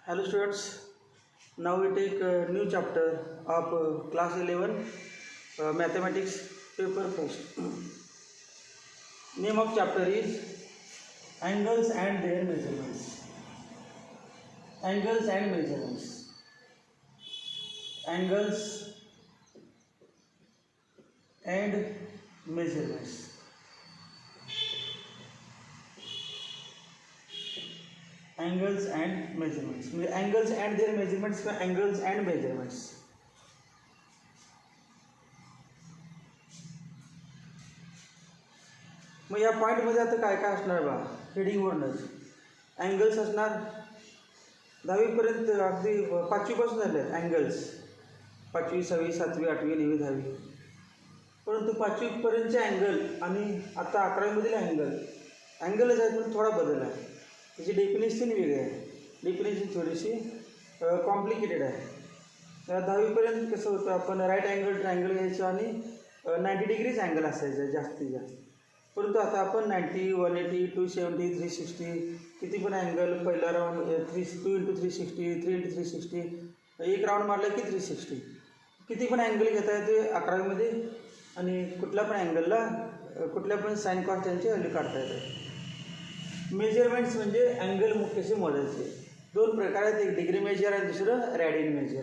Hello students, now we take a new chapter of class 11 mathematics paper first. Name of chapter is angles and their measurements. Angles and measurements. Angles and measurements. Angles and measurements. Angles and their measurements. Angles and measurements. मग या पॉईंटमध्ये आता काय काय असणार बा हेडिंगवरनंच angles असणार 10वीपर्यंत अगदी 5वीपासून झाले अँगल्स 5वी 6वी 7वी 8वी 9वी 10वी परंतु 5वीपर्यंतचे अँगल आणि आता 11वीमधील अँगलच आहेत पण थोडा बदल आहे त्याची डेफिनेशन वेगळी आहे डेफिनेशन थोडीशी कॉम्प्लिकेटेड आहे 10वीपर्यंत कसं होतं आपण राईट अँगल ट्रायंगल घ्यायचं आणि 90 डिग्रीज अँगल असायचं जास्तीत जास्त परंतु आता आपण 90 180 270 360 किती पण अँगल पहिला राऊंड 2 × 360 3 × 360 एक राऊंड मारलं की 360 किती पण अँगल घेता येते 11वीमध्ये आणि कुठल्या पण अँगलला कुठल्या पण साईन कॉस यांची व्हॅल्यू काढता येते मेजरमेंट्स म्हणजे अँगल कसे मोजायचे दोन प्रकार आहेत एक डिग्री मेजर आणि दुसरं रॅडियन मेजर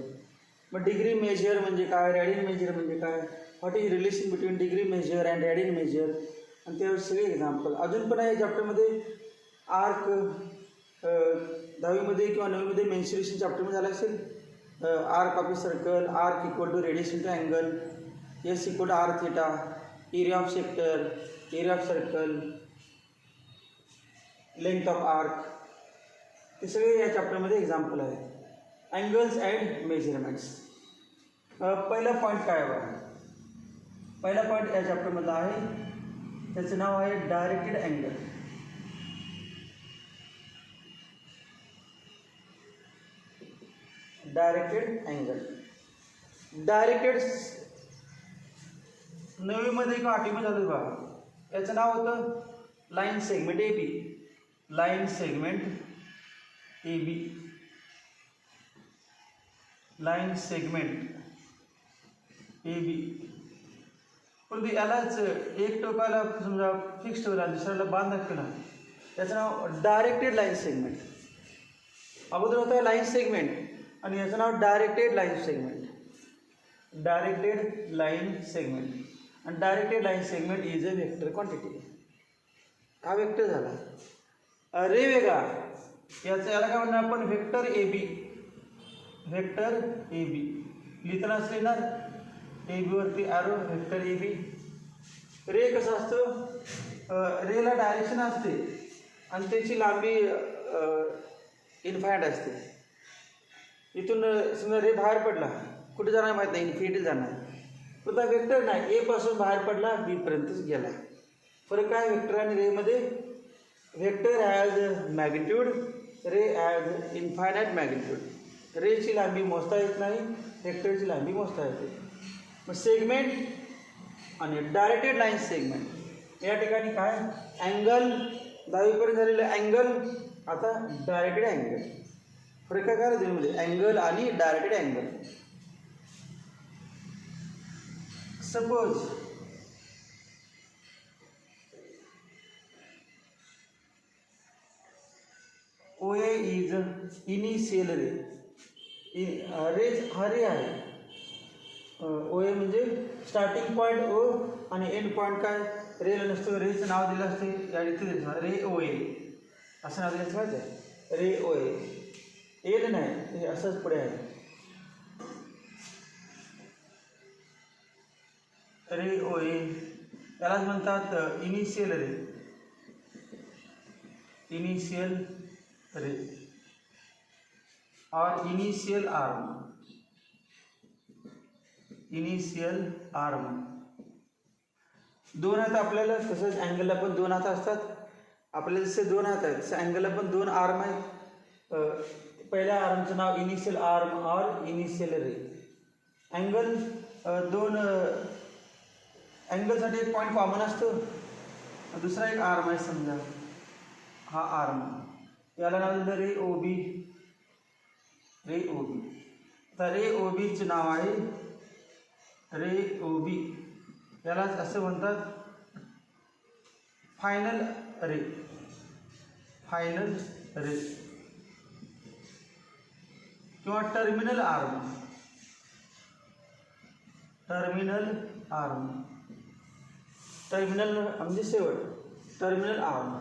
मग डिग्री मेजर म्हणजे काय रॅडियन मेजर म्हणजे काय what is relation between degree measure and radian measure आणि त्यावर सगळे एक्झाम्पल अजून पण आहे चॅप्टरमध्ये आर्क 10वीमध्ये किंवा 9वीमध्ये मेन्सुरेशन चॅप्टरमध्ये झालं असेल arc of a circle arc equal to radius into angle S equal to R theta area of sector area of circle length of arc हे सगळे या चॅप्टरमध्ये एक्झाम्पल आहे अँगल्स अँड मेजरमेंट्स पहिला पॉईंट काय बघा पहिला पॉईंट या चॅप्टरमधला आहे त्याचं नाव आहे directed angle directed angle directed 9वीमध्ये किंवा 8वीमध्ये झालं बघा याचं नाव होतं line segment A B line segment A B line segment A B परंतु यालाच एक टोकाला समजा फिक्स ठेवला दुसऱ्याला बांध केला त्याचं नाव डायरेक्टेड लाईन सेगमेंट अगोदर होतं लाईन सेगमेंट आणि याचं नाव directed line segment directed line segment आणि directed line segment is a vector quantity हा वेक्टर झाला रे वेगळा याला काय म्हणणार आपण वेक्टर ए बी लिहिताना असं लिहिणार ए बीवरती ॲरो वेक्टर ए बी रे कसं असतं रेला डायरेक्शन असते आणि त्याची लांबी इन्फायनाइट असते इथून समजा रे बाहेर पडला कुठे जाणार माहीत नाही इन्फिनिटी जाणार पण त्या वेक्टर नाही ए पासून बाहेर पडला बीपर्यंतच गेला फरक काय वेक्टर आणि रेमध्ये वेक्टर ॲज मॅग्निट्यूड रे ॲज इन्फायनाइट मॅग्निट्यूड रेची लांबी मोजता येत नाही वेक्टरची लांबी मोजता येते मग सेगमेंट आणि डायरेक्टेड लाईन सेगमेंट या ठिकाणी काय अँगल 10वीपर्यंत झालेलं अँगल आता डायरेक्टेड अँगल फरक काय करा दोन्हीमध्ये अँगल आणि directed angle suppose O A is initial ray हा रे आहे ओ ए म्हणजे स्टार्टिंग पॉईंट ओ आणि एंड पॉईंट काय रेला नसतो रेचं नाव दिलं असते या इथे रे ओ ए असं नाव दिलं माहिती आहे रे ओ ए एल नाही हे असंच पुढे आहे रे ओ ए यालाच म्हणतात इनिशियल रे और इनिशियल आर्म दोन हात आपल्याला तसंच अँगलला पण दोन हात असतात आपल्याला जसे दोन हात आहेत तसं अँगलला पण दोन आर्म आहेत पहिल्या आर्मचं नाव इनिशियल आर्म और इनिशियल रे अँगल दोन अँगलसाठी एक पॉईंट कॉमन असतो दुसरा एक आर्म आहे समजा हा आर्म याला नाव दिलं रे ओ बी रे ओ बी. आता रे ओ बीचं नाव आहे रे ओ बी. यालाच असं म्हणतात फायनल रे. फायनल रे किंवा terminal arm. Terminal arm. Terminal म्हणजे शेवट. Terminal arm.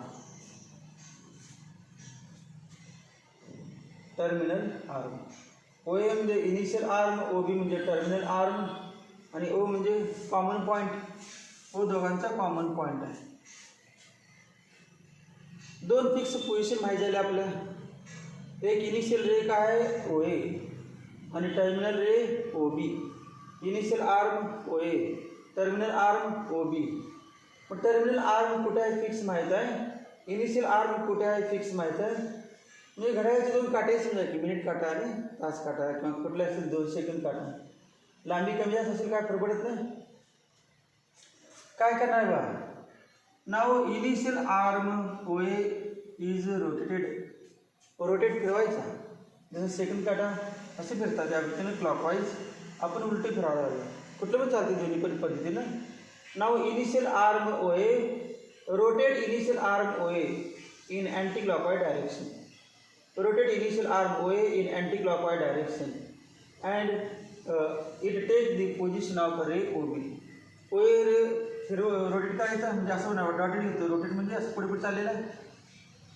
Terminal arm. O A म्हणजे इनिशियल आर्म, ओ बी म्हणजे टर्मिनल आर्म आणि ओ म्हणजे कॉमन पॉईंट. ओ दोघांचा कॉमन पॉईंट आहे. दोन फिक्स पोझिशन माहिती झाले आपल्या. एक इनिशियल रे काय आहे ओ ए आणि टर्मिनल रे ओ बी. इनिशियल आर्म ओ ए, टर्मिनल आर्म ओ बी. मग टर्मिनल आर्म कुठे आहे फिक्स माहीत आहे, इनिशियल आर्म कुठे आहे फिक्स माहीत आहे. म्हणजे घड्याळाचे दोन काटे समजा की मिनिट काटा आणि तास काटा किंवा कुठला असेल 2 सेकंद काटा. लांबी कमी जास्त असेल काय फरक पडत नाही. काय करणार बा. नाव initial arm O A is rotated. Rotate फिरवायचा. जसं सेकंड काटा असे फिरतात त्या पद्धतीनं क्लॉकवाईज आपण उलटे फिरावं लागलं. कुठलं पण चालते दोन्ही पण पद्धतीनं. नाव initial arm O A rotate initial arm O A in anti clockwise direction. Rotate initial arm O A in anti clockwise direction and it take the position of ray O B. O A ray rotate करायचा म्हणजे असं नाही dotted घेतो. Rotate म्हणजे असं पुढे पुढे चाललेला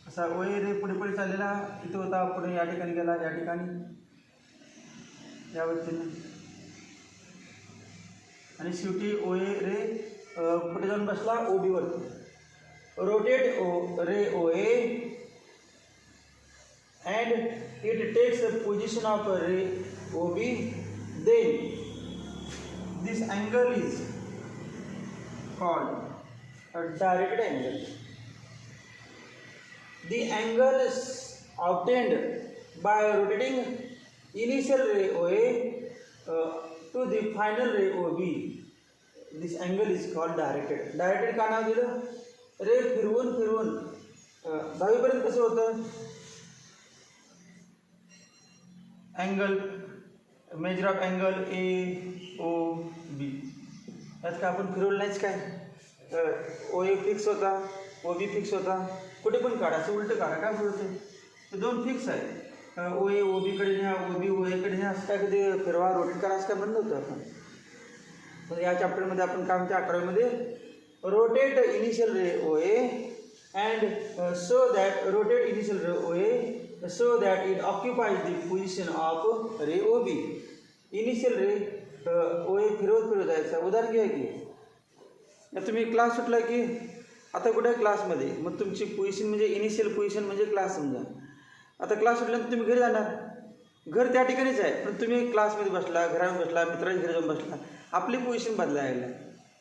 असा ओ ए रे पुढे पुढे चाललेला इथं होता, पुढे या ठिकाणी गेला, या ठिकाणी या पद्धतीनं आणि शेवटी ओ ए रे पुढे जाऊन बसला ओ बी वरती. Rotate O ray O A and it takes the position of ray OB, then this angle is called a directed angle. The angle is obtained by rotating initial ray OA to the final ray OB. This angle is called directed. Directed का नाव दिलं. रे फिरवून फिरवून 10वी पर्यंत कसं होतं. Angle measure of angle A O B. यात का आपण फिरवलं नाहीच काय. ओ ए फिक्स होता, ओ बी फिक्स होता. कुठे पण काढा असं उलटं काढा काय बोलते. ते दोन फिक्स आहे. ओ ए ओ बीकडे न्या, ओ बी ओ एकडे न्या. असं काय कधी फिरवा रोटेट करा असं काय बंद होतं आपण. तर या चॅप्टरमध्ये आपण काय म्हणतो 11वीमध्ये rotate initial ray O A and so that rotate initial ray O A so that it occupies the position of ray OB. Initial ray O A फिरवत जायचा. उदाहरण घ्या की तुम्ही क्लास सुटला की आता कुठे क्लासमध्ये मग तुमची पोझिशन म्हणजे इनिशियल पोझिशन म्हणजे क्लास समजा. आता क्लास सुटल्यानंतर तुम्ही घरी जाणार. घर त्या ठिकाणीच आहे पण तुम्ही क्लासमध्ये बसला, घरामध्ये बसला, मित्रांच्या घरी जाऊन बसला. आपली पोझिशन बदलायला.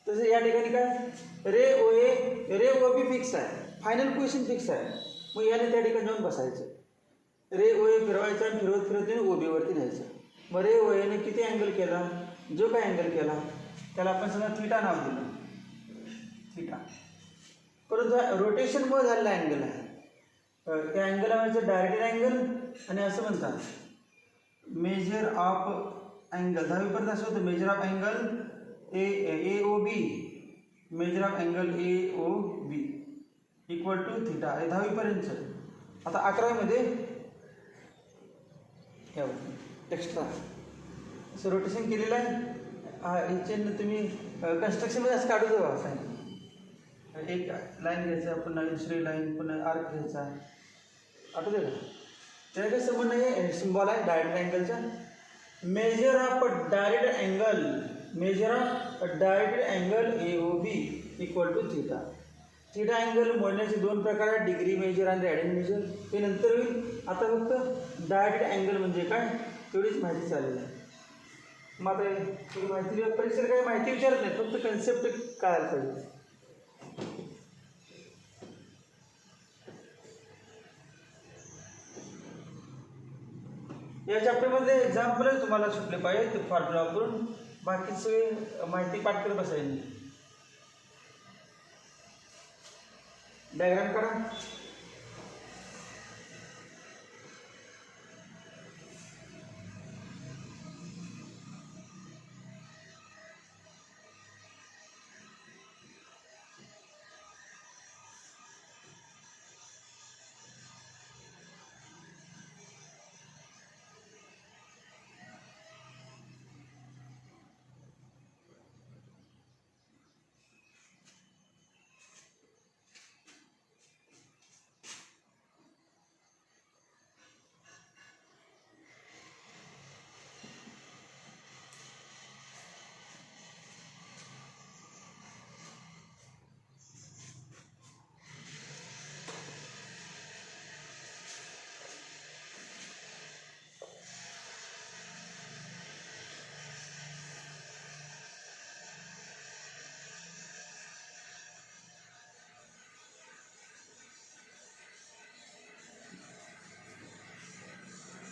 तसं या ठिकाणी काय रे O A ray O B fix आहे. फायनल पोझिशन फिक्स आहे. मग याने त्या ठिकाणी जाऊन बसायचं. रे ओ ए फिरवायचा आणि फिरवत फिरवत ओ बीवरती न्यायचं. मग रे ओ एने किती अँगल केला, जो काय अँगल केला त्याला आपण समजा थिटा नाव दिलं. थिटा. परंतु रोटेशनमुळे झालेला अँगल आहे. त्या अँगलला म्हणजे डायरेक्टेड अँगल आणि असं म्हणतात मेजर ऑफ अँगल. 10वी पर्यंत असं होतं measure of angle A O B. Measure of angle A O B equal to theta. हे 10वी पर्यंत. आता 11वीमध्ये एक्स्ट्रा असं रोटेशन केलेलं आहे. याचे तुम्ही कन्स्ट्रक्शनमध्ये असं काढू जावा. असं एक लाईन घ्यायचं, पुन्हा दुसरी लाईन, पुन्हा आर्क घ्यायचा. आठवते का त्याला काही संबंध नाही. सिम्बॉल आहे डायरेक्ट अँगलचा. Measure of direct angle. Measure of direct angle A O B equal to theta. Theta angle मोजण्याचे 2 प्रकार आहेत, डिग्री मेजर आणि रॅडियन मेजर. ते नंतर होईल. आता फक्त डायरेक्ट अँगल म्हणजे काय तेवढीच माहिती चालेल आहे. मग आता माहिती परीक्षेला काही माहिती विचारत नाही, फक्त कन्सेप्ट कळायला पाहिजे. या चॅप्टरमध्ये एक्झाम्पल तुम्हाला सुटले पाहिजे ते फॉर्म्युला वापरून. बाकी सगळे माहिती पाठ करत बसायची. डायग्राम काढा.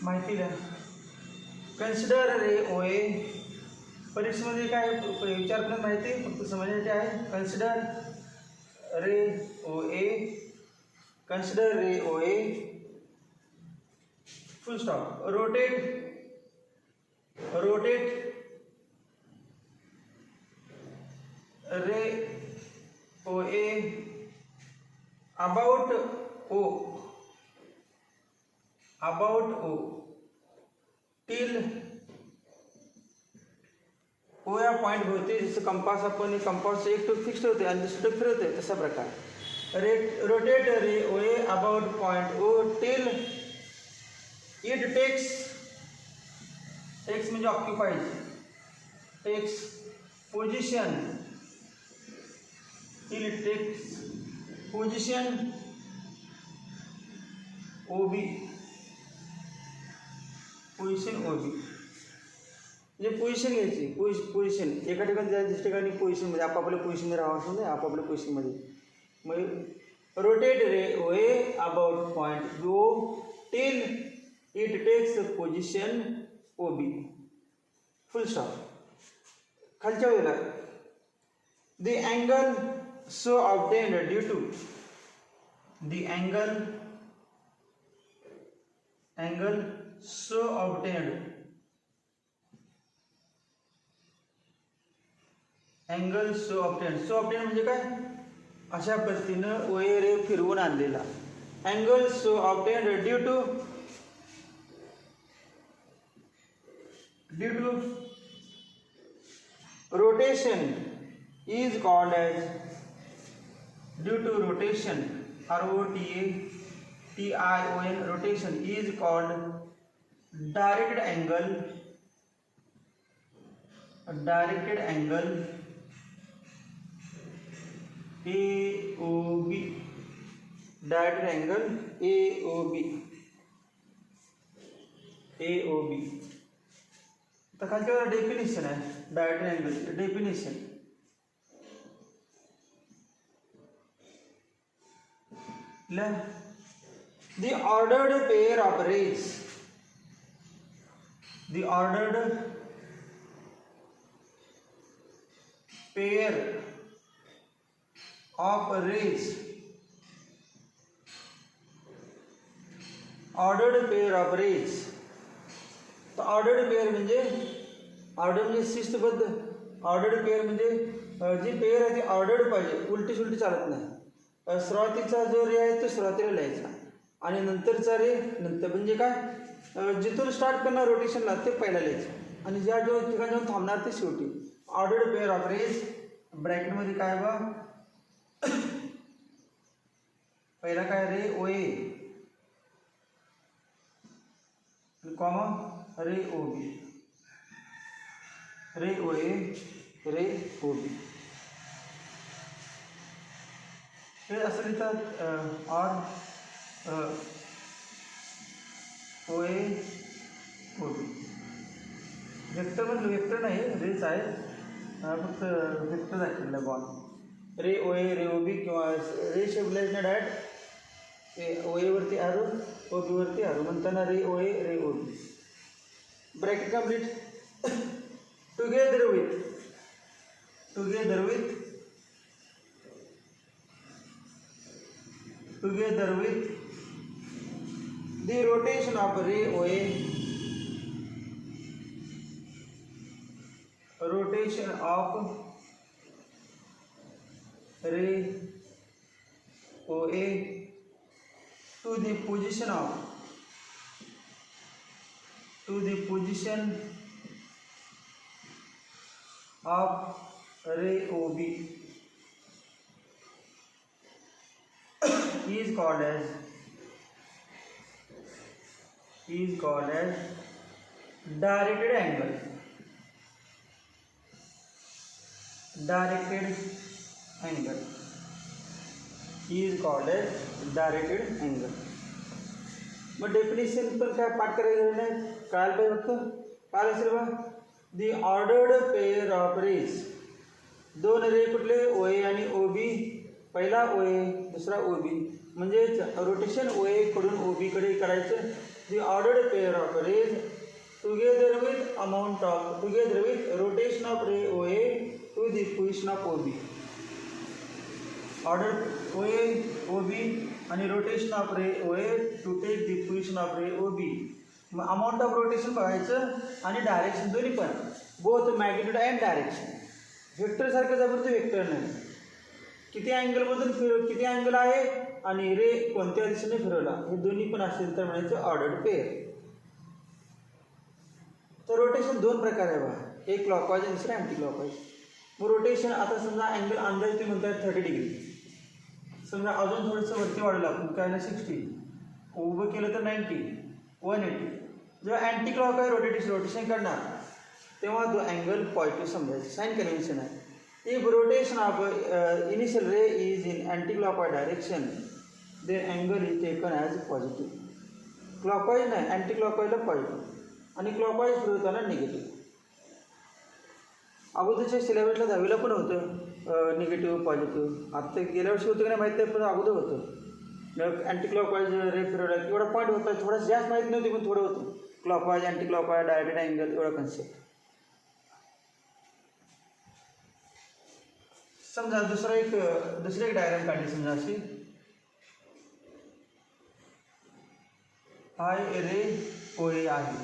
माहिती द्या. Consider ray O A. परीक्षेमध्ये काय विचारतात माहिती फक्त समजण्याचे आहे. Consider ray O A. Consider ray O A. Full stop. Rotate ray O A about O till O या पॉईंट भोवती. जसं कंपास आपण कंपास एक टोक फिक्स्ड होते आणि दुसरं फिरवते तसा प्रकार. Rotate ray O A about point O till it takes. Takes म्हणजे occupies. Takes position. Till it takes position O B. Position O B म्हणजे पोझिशन घ्यायची. पोझिशन एका ठिकाणी दुसऱ्या ठिकाणी पोझिशनमध्ये आपापल्या पोझिशनमध्ये राहावं असं नाही. आपापल्या पोझिशनमध्ये मग rotate ray O A about point O till it takes position O B. Full stop. खालच्या वेळेला the angle so obtained due to. The angle so obtained. Angle so obtained. So obtained म्हणजे काय? अशा पद्धतीनं ओ ए रे फिरवून आणलेला. Angle so obtained due to rotation is called as due to rotation rotation rotation is called directed angle AOB. Directed angle AOB. तर खालच्यावर definition आहे direct अँगलची. Definition the ordered pair of rays. The ordered pair of rays. Ordered pair of rays. तर ordered pair म्हणजे शिस्तबद्ध. Ordered pair म्हणजे जी pair आहे ती ऑर्डर्ड पाहिजे. उलटी सुलटी चालत नाही. सुरुवातीचा जो रे आहे तो सुरुवातीला लिहायचा आणि नंतरचा रे नंतर. म्हणजे काय जिथून स्टार्ट करणार रोटेशनला ते पहिला लिहायचं आणि ज्या जो ठिकाणी जाऊन थांबणार ते शेवटी. Ordered pair of rays. ब्रॅकेटमध्ये काय बा पहिला काय रे O A comma ray O B. Ray O A ray O बी हे असं लिहितात. और ओ ए ओ बी. वेक्टर म्हणजे वेक्टर नाही रेच आहे फक्त वेक्टर दाखवलेला bond. Ray O A ray O बी किंवा रे शेपलाईज ना डायरेक्ट ओ ए वरती आरो ओ बी वरती आरो म्हणताना ray O A ray O B. Bracket complete. Together with the rotation of ray OA. Rotation of ray OA to the position of ray OB is called as directed angle. Is called as directed angle. मग definition पण काय पाठ करायचं नाही. कळायला पाहिजे फक्त. काय असेल बा दी ऑर्डर्ड पेअर ऑफ रेज. दोन रे कुठले ओ ए आणि ओ बी पहिला ओ ए दुसरा ओ बी, म्हणजेच रोटेशन ओ ए कडून ओ बीकडे करायचं. The ordered pair of rays together with rotation of ray O A to the position of O B. Order O A O B आणि rotation of ray O A to take the position of ray O B. मग amount of rotation बघायचं आणि direction दोन्ही पण, both magnitude and direction. व्हेक्टरसारखं जबरदस्त vector नाही, किती अँगलमधून किती अँगल आहे आणि रे कोणत्या दिशेने फिरवला हे दोन्ही पण असेल तर म्हणायचं ऑर्डर्ड पेअर. तर रोटेशन दोन प्रकार आहे बघा, एक क्लॉकवाईज आणि दुसरं अँटी क्लॉकवाईज. मग रोटेशन आता समजा अँगल अंदाज ते म्हणतात 30 डिग्री, समजा अजून थोडंसं वरती वाढलं आपण काय ना 60, उभं केलं तर 90, 180. जेव्हा अँटी क्लॉकवाईज रोटेशन करणार तेव्हा तो अँगल पॉझिटिव्ह समजायचा. साइन कन्व्हेन्शन आहे. If rotation of initial ray is in anti clockwise direction then angle is taken as positive. Clockwise नाही, अँटी क्लॉकवाईजला पॉझिटिव्ह आणि क्लॉकवाईज फिरवताना निगेटिव्ह. अगोदरच्या सिलेबसला 10वीला पण होतं निगेटिव्ह पॉझिटिव्ह. आता गेल्या वर्षी होतं की नाही माहीत नाही, पण अगोदर होतं. अँटी क्लॉकवाईज रे फिरवला एवढा पॉईंट होता, थोडं जास्त माहीत नव्हती पण थोडं होतं. Clockwise anti clockwise direct angle एवढा कन्सेप्ट. समजा दुसरी एक डायग्राम काढली. समजा अशी हा रे ओ ए आहे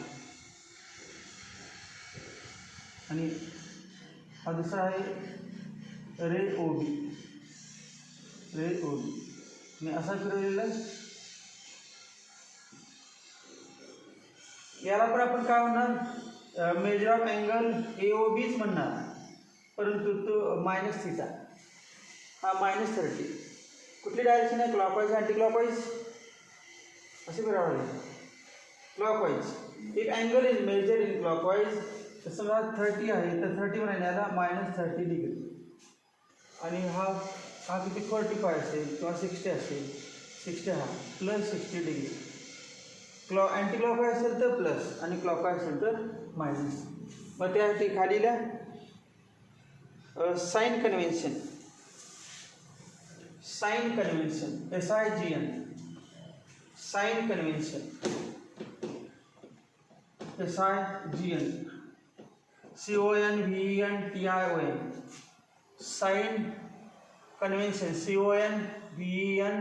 आणि हा दुसरा आहे रे ओ बी आणि असा फिरवलेला. याला पण आपण काय म्हणणार, measure of angle A O बीच म्हणणार, परंतु तो मायनस थिटा, हा -30. कुठली डायरेक्शन आहे, क्लॉकवाईज अँटी क्लॉकवाईज, असे फिरावं लागेल. Clockwise. If angle is measure in clockwise, तर समजा 30 आहे तर 30 म्हणायला याला -30 डिग्री आणि हा किती 45 असेल किंवा 60 असेल, 60 हा +60 डिग्री. अँटी क्लॉकवाईज असेल तर प्लस आणि क्लॉकवाईज असेल तर मायनस. मग त्यासाठी खालीला sign convention SIGN, sign convention SIGN, CONVENTION, sign convention CONVENTION.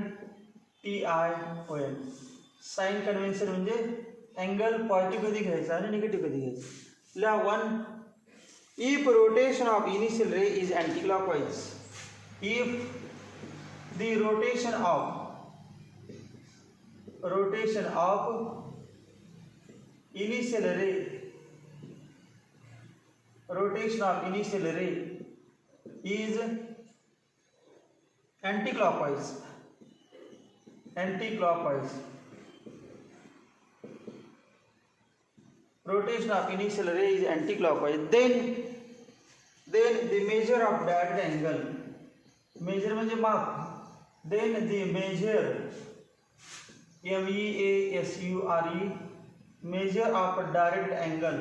Sign convention म्हणजे अँगल पॉझिटिव्ह कधी घ्यायचा आणि निगेटिव्ह कधी घ्यायचा. ला 1. If rotation of initial ray is anticlockwise, if the rotation of initial ray is anticlockwise, rotation of initial ray is anticlockwise, then the measure of direct angle, measure म्हणजे माप, then the measure MEASURE, measure of direct angle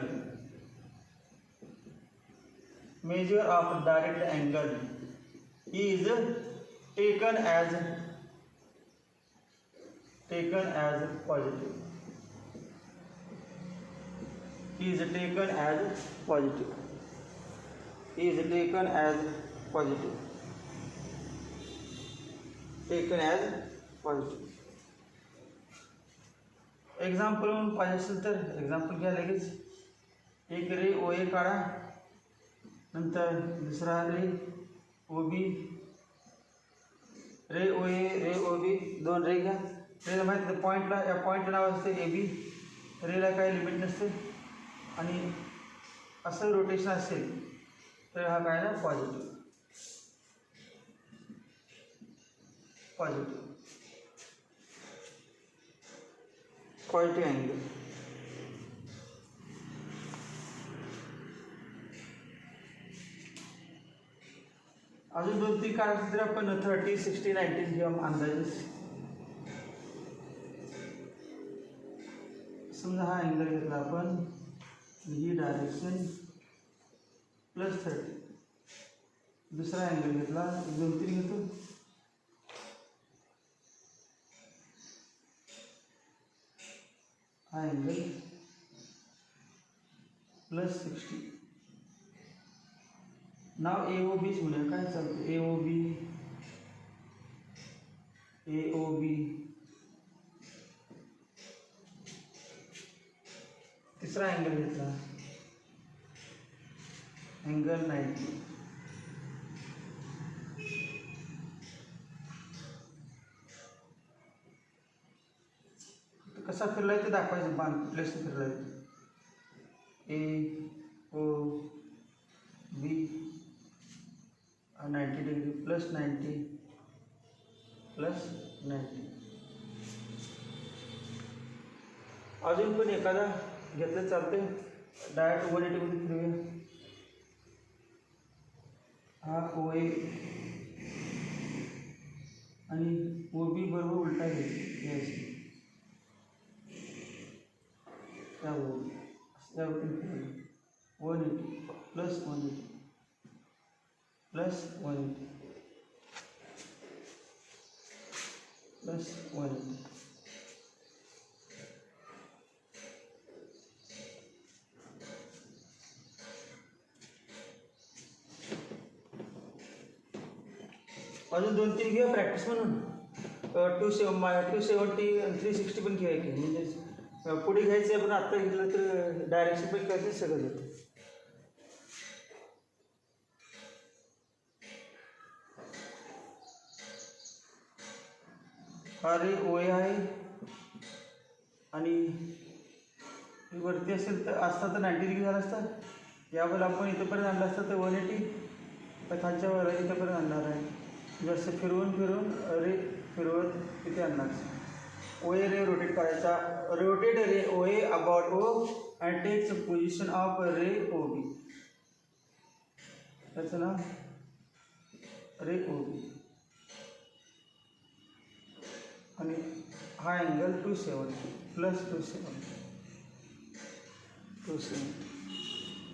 is taken as positive. Is taken as positive. Example म्हणून पाहिजे असेल तर example घ्या लगेच. एक रे O ए काढा, नंतर दुसरा रे O B, ray O A ray O बी, 2 रे घ्या. रेला माहीत पॉईंटला, या पॉईंटला नाव असते ए बी, रेला काही लिमिट नसते आणि असं रोटेशन असेल तर हा काय ना पॉझिटिव्ह अँगल. अजून 2-3 काढायचं तर आपण 30, 60, 90 घेऊ अंदाजे. समजा हा अँगल घेतला आपण, ही डायरेक्शन +30. दुसरा अँगल घेतला, 2-3 घेतो, हा अँगल प्लस 60. नाव ए ओ बीच म्हणूया. काय चालतं ए ओ बी, ए ओ बी. तिसरा अँगल घेतला, अँगल 90. कसा फिरलाय ते दाखवायचं, बाण प्लेस फिरलाय. A O B 90 degree plus 90 plus 90. अजून पण एखादा घेतलं चालते. डायरेक्ट 180 मध्ये फिरूया. हा ओ ए आणि ओ बी बरोबर उलटा घ्यायचं. त्यावरती 180 प्लस 180 प्लस 180 प्लस 180. अजून 2-3 घेऊया प्रॅक्टिस म्हणून. 270 आणि 360 पण घ्याय की, म्हणजे पुढे घ्यायचं आहे. पण आत्ता घेतलं तर डायरेक्शन पण कळते, सगळं येतं. हा रे ओ ए आहे आणि वरती असेल तर असता तर 90 डिग्री झाला असता. यावर आपण इथंपर्यंत आणलं असतं तर 180, तर खालच्या वर इथंपर्यंत आणणार आहे. जसं फिरवून फिरवून रे फिरवत तिथे आणणार. ओ ए रे रोटेट करायचा. Rotate ray O A about O and takes position of ray O B. त्याचं नाव रे ओ बी. आणि हा अँगल 270 प्लस 270.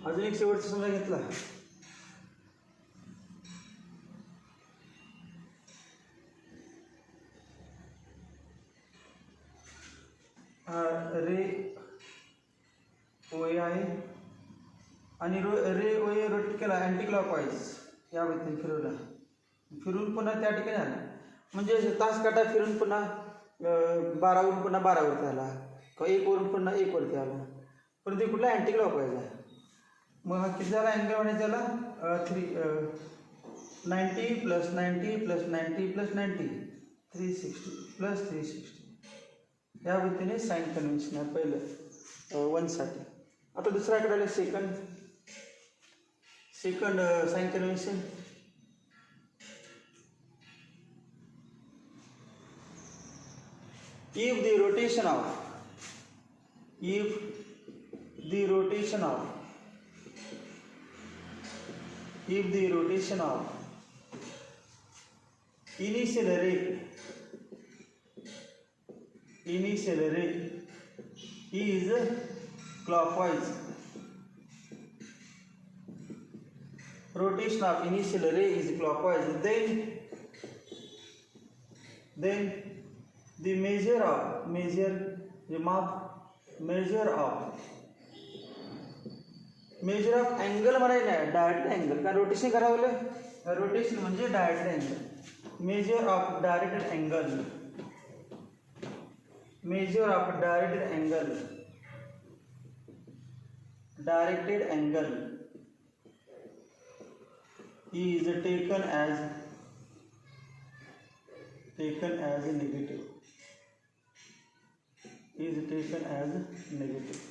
अजून एक शेवटचा समजा घेतला. रे ओ ए आहे आणि रे ओ ए रोटेट केला अँटी क्लॉकवाईज. याबद्दल फिरवला, फिरून पुन्हा त्या ठिकाणी आला. म्हणजे तास काटा फिरून पुन्हा 12वरून पुन्हा 12वरती आला, किंवा 1वरून पुन्हा 1वरती आला. पण ते कुठला अँटी क्लॉकवाईज आहे. मग हा किती झाला अँगल म्हणायचं त्याला 90 प्लस 90 प्लस 90 प्लस 90 360 प्लस 360. या पद्धतीने साइन कन्व्हेन्शन आहे पहिलं 1 साठी. आता दुसऱ्याकडे आलं second sign convention. if the rotation of initial ray is clockwise, rotation of initial ray is clockwise, then the measure of angle म्हणायचं नाही, डायरेक्ट अँगल. कारण रोटेशन करावं, रोटेशन म्हणजे direct angle. Measure of directed angle is taken as negative.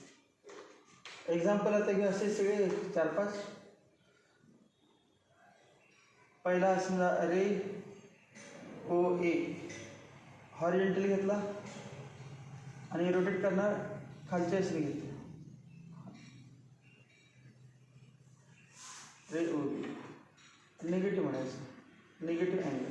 Example आता घेऊ असे सगळे 4-5. पहिला समजा रे ओ ए हॉरिझॉन्टली घेतला आणि रोटेट करणार खालच्या दिशेने घेतलं. रे ओ बी निगेटिव्ह म्हणायचं, निगेटिव्ह अँगल.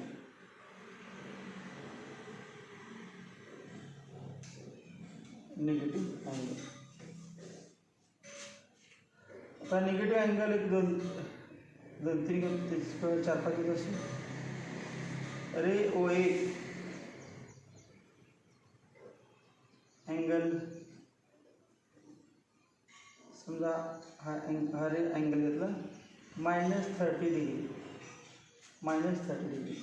आता निगेटिव्ह अँगल एक 2-3 4-5 घेत असेल. रे ओ ए अँगल समजा हा रे अँगल घेतला -30 डिग्री, -30 डिग्री.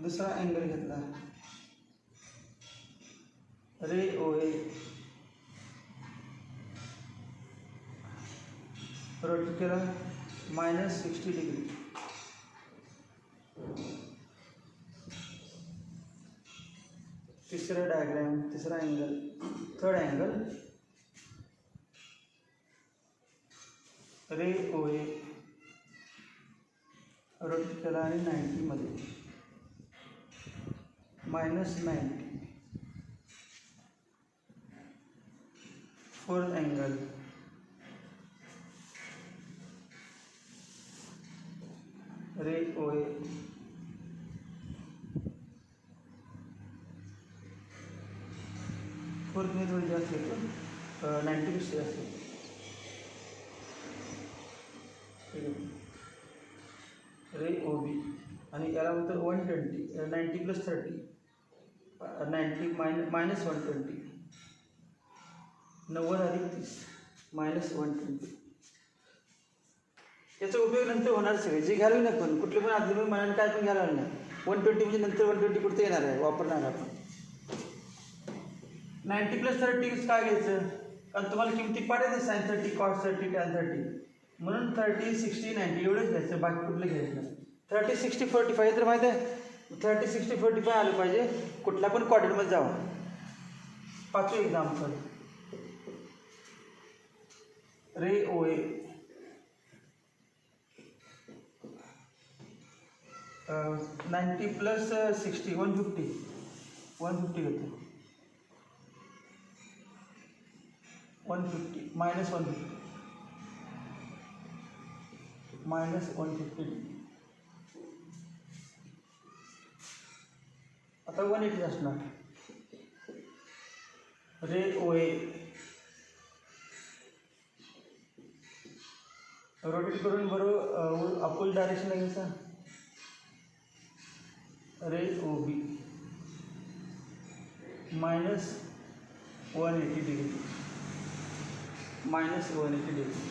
दुसरा अँगल घेतला रे ओ ए, रोटेट केला -60 डिग्री. तिसरा डायग्राम, तिसरा angle, third angle ray O A, rotate केला आणि 90मध्ये -90. फोर्थ अँगल रे ओ ए, फोर्थ में थोड़ी जास्त येतो, 90 जास्त येतो. रे ओ बी आणि याला म्हणतात 120, 90 + 30, 90 -120, 90 + 30 -120. याचा उपयोग नंतर होणार सगळे, जे घ्यायला नाही पण कुठले पण आधी मनाने काय पण घ्यायला नाही. 120 म्हणजे नंतर 120 कुठे येणार आहे, वापरणार आपण. 90 + 30 काय घ्यायचं, कारण तुम्हाला किमती पाडायचं sin 30, cos 30, tan 30, म्हणून 30, 60, 90 एवढंच घ्यायचं, बाकी कुठलं घ्यायचं नाही. 30, 60, 45 तर माहीत आहे, 30, 60, 45 आलं पाहिजे. कुठल्या पण क्वाड्रंटमध्ये जावा. पाचवं एक्झाम्पल रे ओ ए, 90 + 60, 150 घेतो, 150 -150. आता 180 असणार. रे ओ ए, रोटेट करून बरोबर अपोजिट डायरेक्शनला घ्यायचा. रे ओ बी -180 डिग्री, -180 डिग्री.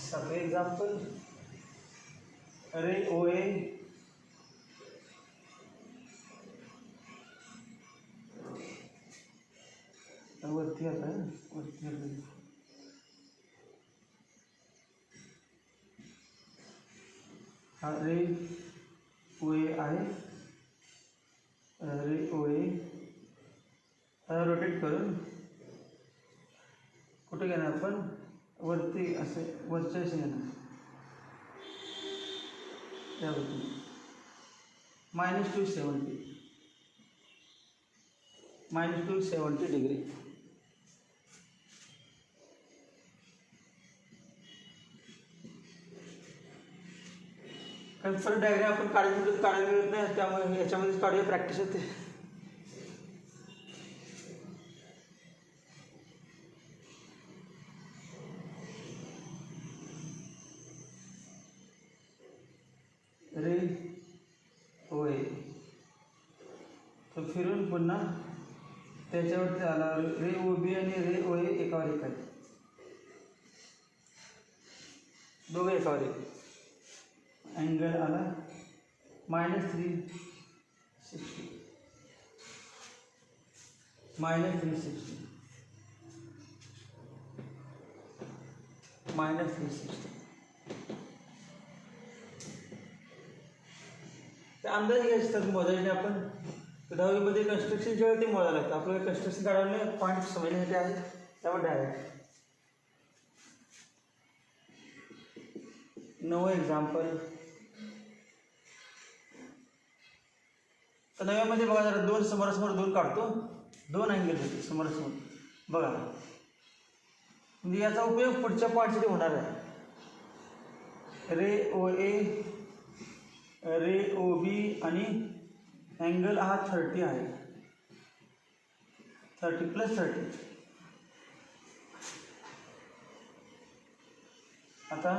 सगळे एक्झाम्पल रे ओ ए, वरती आता वरती हा रे ओ ए आहे. रे ओ ए रोटेट करून कुठे घेणार आपण, वरती असे वरच्या असे घेणार, त्यावरती -270 डिग्री. कारण फरक डायग्राम आपण काढायला मिळत नाही, त्यामुळे याच्यामध्येच काढूया, प्रॅक्टिस होते. रे ओ ए तो फिरून पुन्हा त्याच्यावरती आला. रे ओ बी आणि रे ओ ए एकावर एक आहे, दोघं एकावर एक. अँगल आला -360, -360, -360. ते अंदाज घ्यायचे असतात, मोजायचे आपण. 10वीमध्ये कन्स्ट्रक्शनच्या वेळी ते मोजायला लागतं. आपल्याला कन्स्ट्रक्शन काढायला पॉईंट समजण्यासाठी आहे, त्यामुळे डायरेक्ट. 9 एक्झाम्पल. तर 9व्यामध्ये बघा जरा, दोन समोरासमोर दोन काढतो, 2 अँगल होते समोरासमोर बघा. म्हणजे याचा उपयोग पुढच्या पॉईंटसाठी होणार आहे. रे O A, ray O B आणि अँगल हा 30 आहे, 30 + 30. आता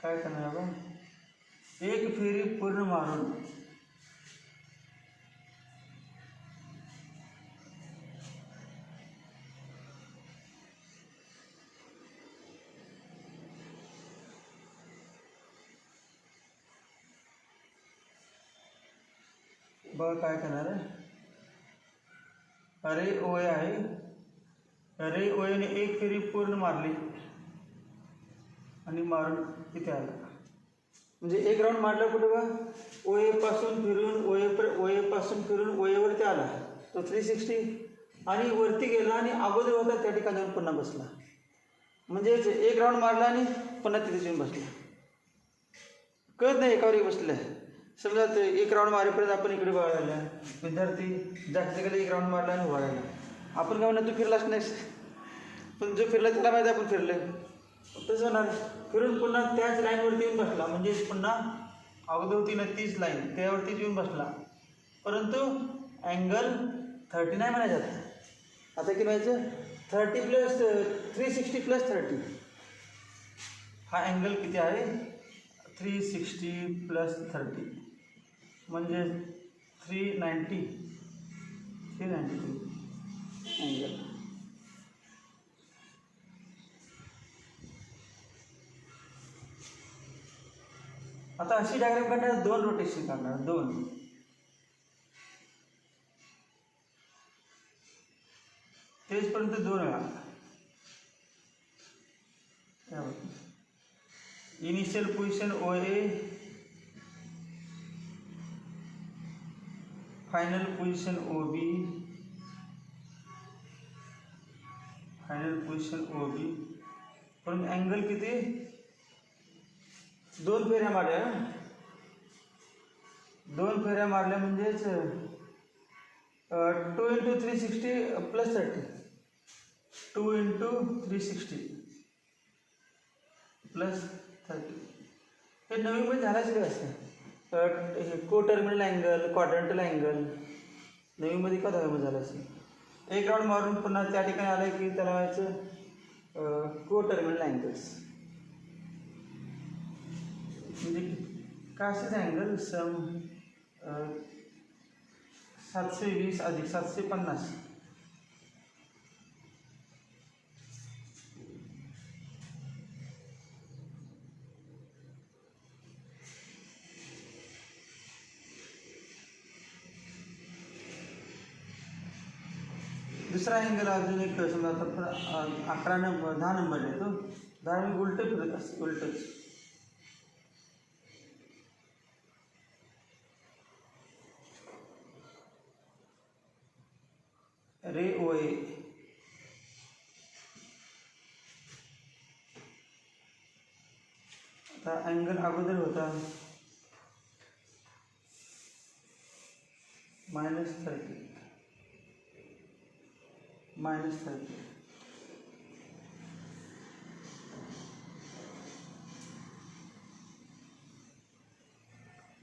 काय करणार आहे बा, एक फेरी पूर्ण मारून बघा काय करणार आहे. रे ओ ए आहे, रे ओ एने एक फेरी पूर्ण मारली आणि मारून इथे आला. म्हणजे एक राऊंड मारला कुठे बा, ओ ए पासून फिरून ओ ए पासून फिरून ओ एवरती आला तो 360 आणि वरती गेला आणि अगोदर होता त्या ठिकाणी जाऊन पुन्हा बसला. म्हणजेच एक राऊंड मारला आणि पुन्हा तिथे येऊन बसला. कळत नाही एकावर एक बसलं आहे. समजा ते एक राऊंड मारेपर्यंत आपण इकडे बघायला, विद्यार्थी जास्त एक राऊंड मारला आणि उभा राहिला. आपण काय म्हणणार तू फिरलाच नाहीस, पण जो फिरला त्याला माहिती आपण फिरलं. तसं होणार, फिरून पुन्हा त्याच लाईनवरती येऊन बसला. म्हणजे पुन्हा अगोदर होती ना तीच लाईन, त्यावरतीच येऊन बसला. परंतु अँगल 30 नाही म्हणायचं. आता किती म्हणायचं, 30 प्लस 360 प्लस 30. हा अँगल किती आहे, 360 प्लस 30 म्हणजे 390 अँगल. आता अशी डायग्राम काढणार, 2 रोटेशन काढणार, 2. तेचपर्यंत 2 वेळा. Initial position O A, final position O B, final position O B. पण अँगल किती, 2 फेऱ्या मारल्या. 2 फेऱ्या मारल्या म्हणजेच 2 × 360 प्लस 30, 2 × 360 प्लस 30. हे नवीनमध्ये झाल्याच काय असं, हे को टर्मिनल अँगल, क्वाड्रंटल अँगल नवीनमध्ये का दहावीमध्ये झालं असेल. एक राऊंड मारून पुन्हा त्या ठिकाणी आलं की त्याला व्हायचं को टर्मिनल अँगल्स. म्हणजे काय असेच अँगल सम 720 अधिक 750. दुसरा अँगल अजून एक समजा आता 11 नंबर 10 नंबर येतो, 10 मी उलट फिरत असते, उलटच. रे ओ ए, आता अँगल अगोदर होता -30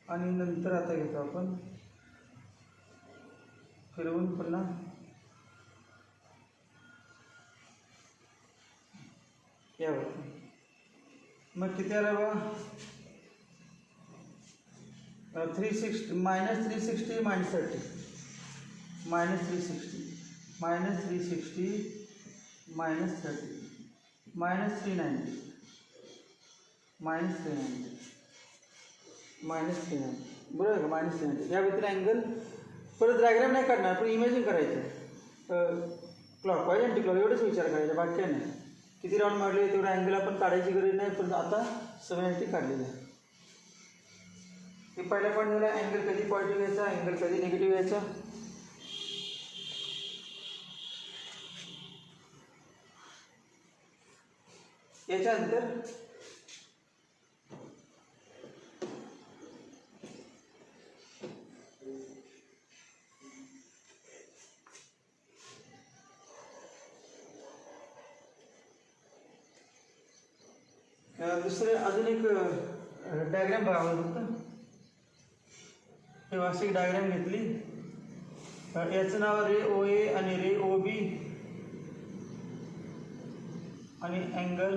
आणि नंतर आता घेतो आपण फिरवून पुन्हा यावर. मग किती आला बा, 360 -360 -30 -360 -360 -30 -390 -390 बरोबर का, -390. या व्यतिरिक्त अँगल परत डायग्राम नाही काढणार, पण इमॅजिन करायचं. क्लॉकवाईज अँटी क्लॉक एवढंच विचार करायचा, बाकी काय नाही. किती राऊंड मारले तेवढं अँगल आपण काढायची गरज नाही, पण आता समजण्यासाठी काढलेलं आहे. हे पहिला पॉईंट झाला, अँगल कधी पॉझिटिव्ह घ्यायचा, अँगल कधी निगेटिव्ह घ्यायचा. याच्यानंतर दुसरे अजून एक डायग्राम बघावं फक्त. हे अशी डायग्राम घेतली, याचं नाव रे ओ ए आणि रे ओ बी आणि अँगल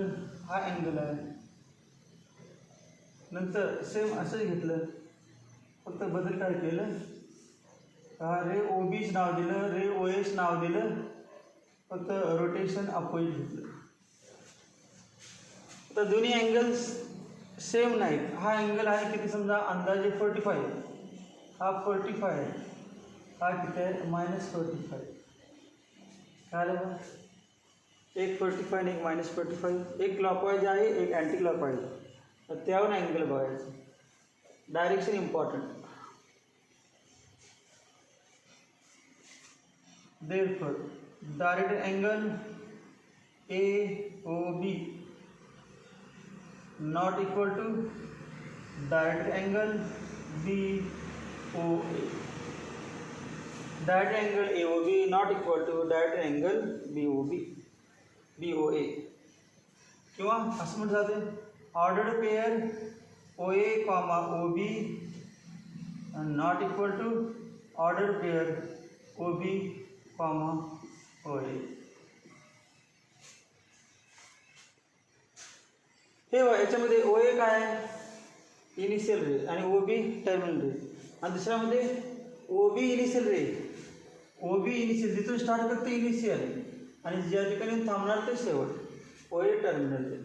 हा अँगल आहे. नंतर सेम असंच घेतलं, फक्त बदल काय केलं, रे ओ बीच नाव दिलं, रे ओ एस नाव दिलं, फक्त रोटेशन अपोजिट घेतलं. तर दोन्ही अँगल्स सेम नाहीत. हा अँगल आहे किती, समजा अंदाजे 45, हा 45 आहे, हा किती आहे -45. काय आलं बघा, एक 45 आणि एक -45, एक क्लॉकवाईज आहे एक अँटी क्लॉकवाईज. तर त्यावर अँगल बघायचं, direction important. Therefore, direct angle AOB not equal to direct angle BOA. Direct angle AOB not equal to direct angle BOA. किंवा असं म्हणलं जाते, ordered pair OA, OB not equal to ordered pair OB, OA. हे याच्यामध्ये OA काय आहे, initial ray, आणि OB terminal रे, आणि दुसऱ्यामध्ये OB initial ray, OB initial जिथून स्टार्ट करते इनिशियल, आणि ज्या ठिकाणी थांबणार ते शेवट, OA terminal ray.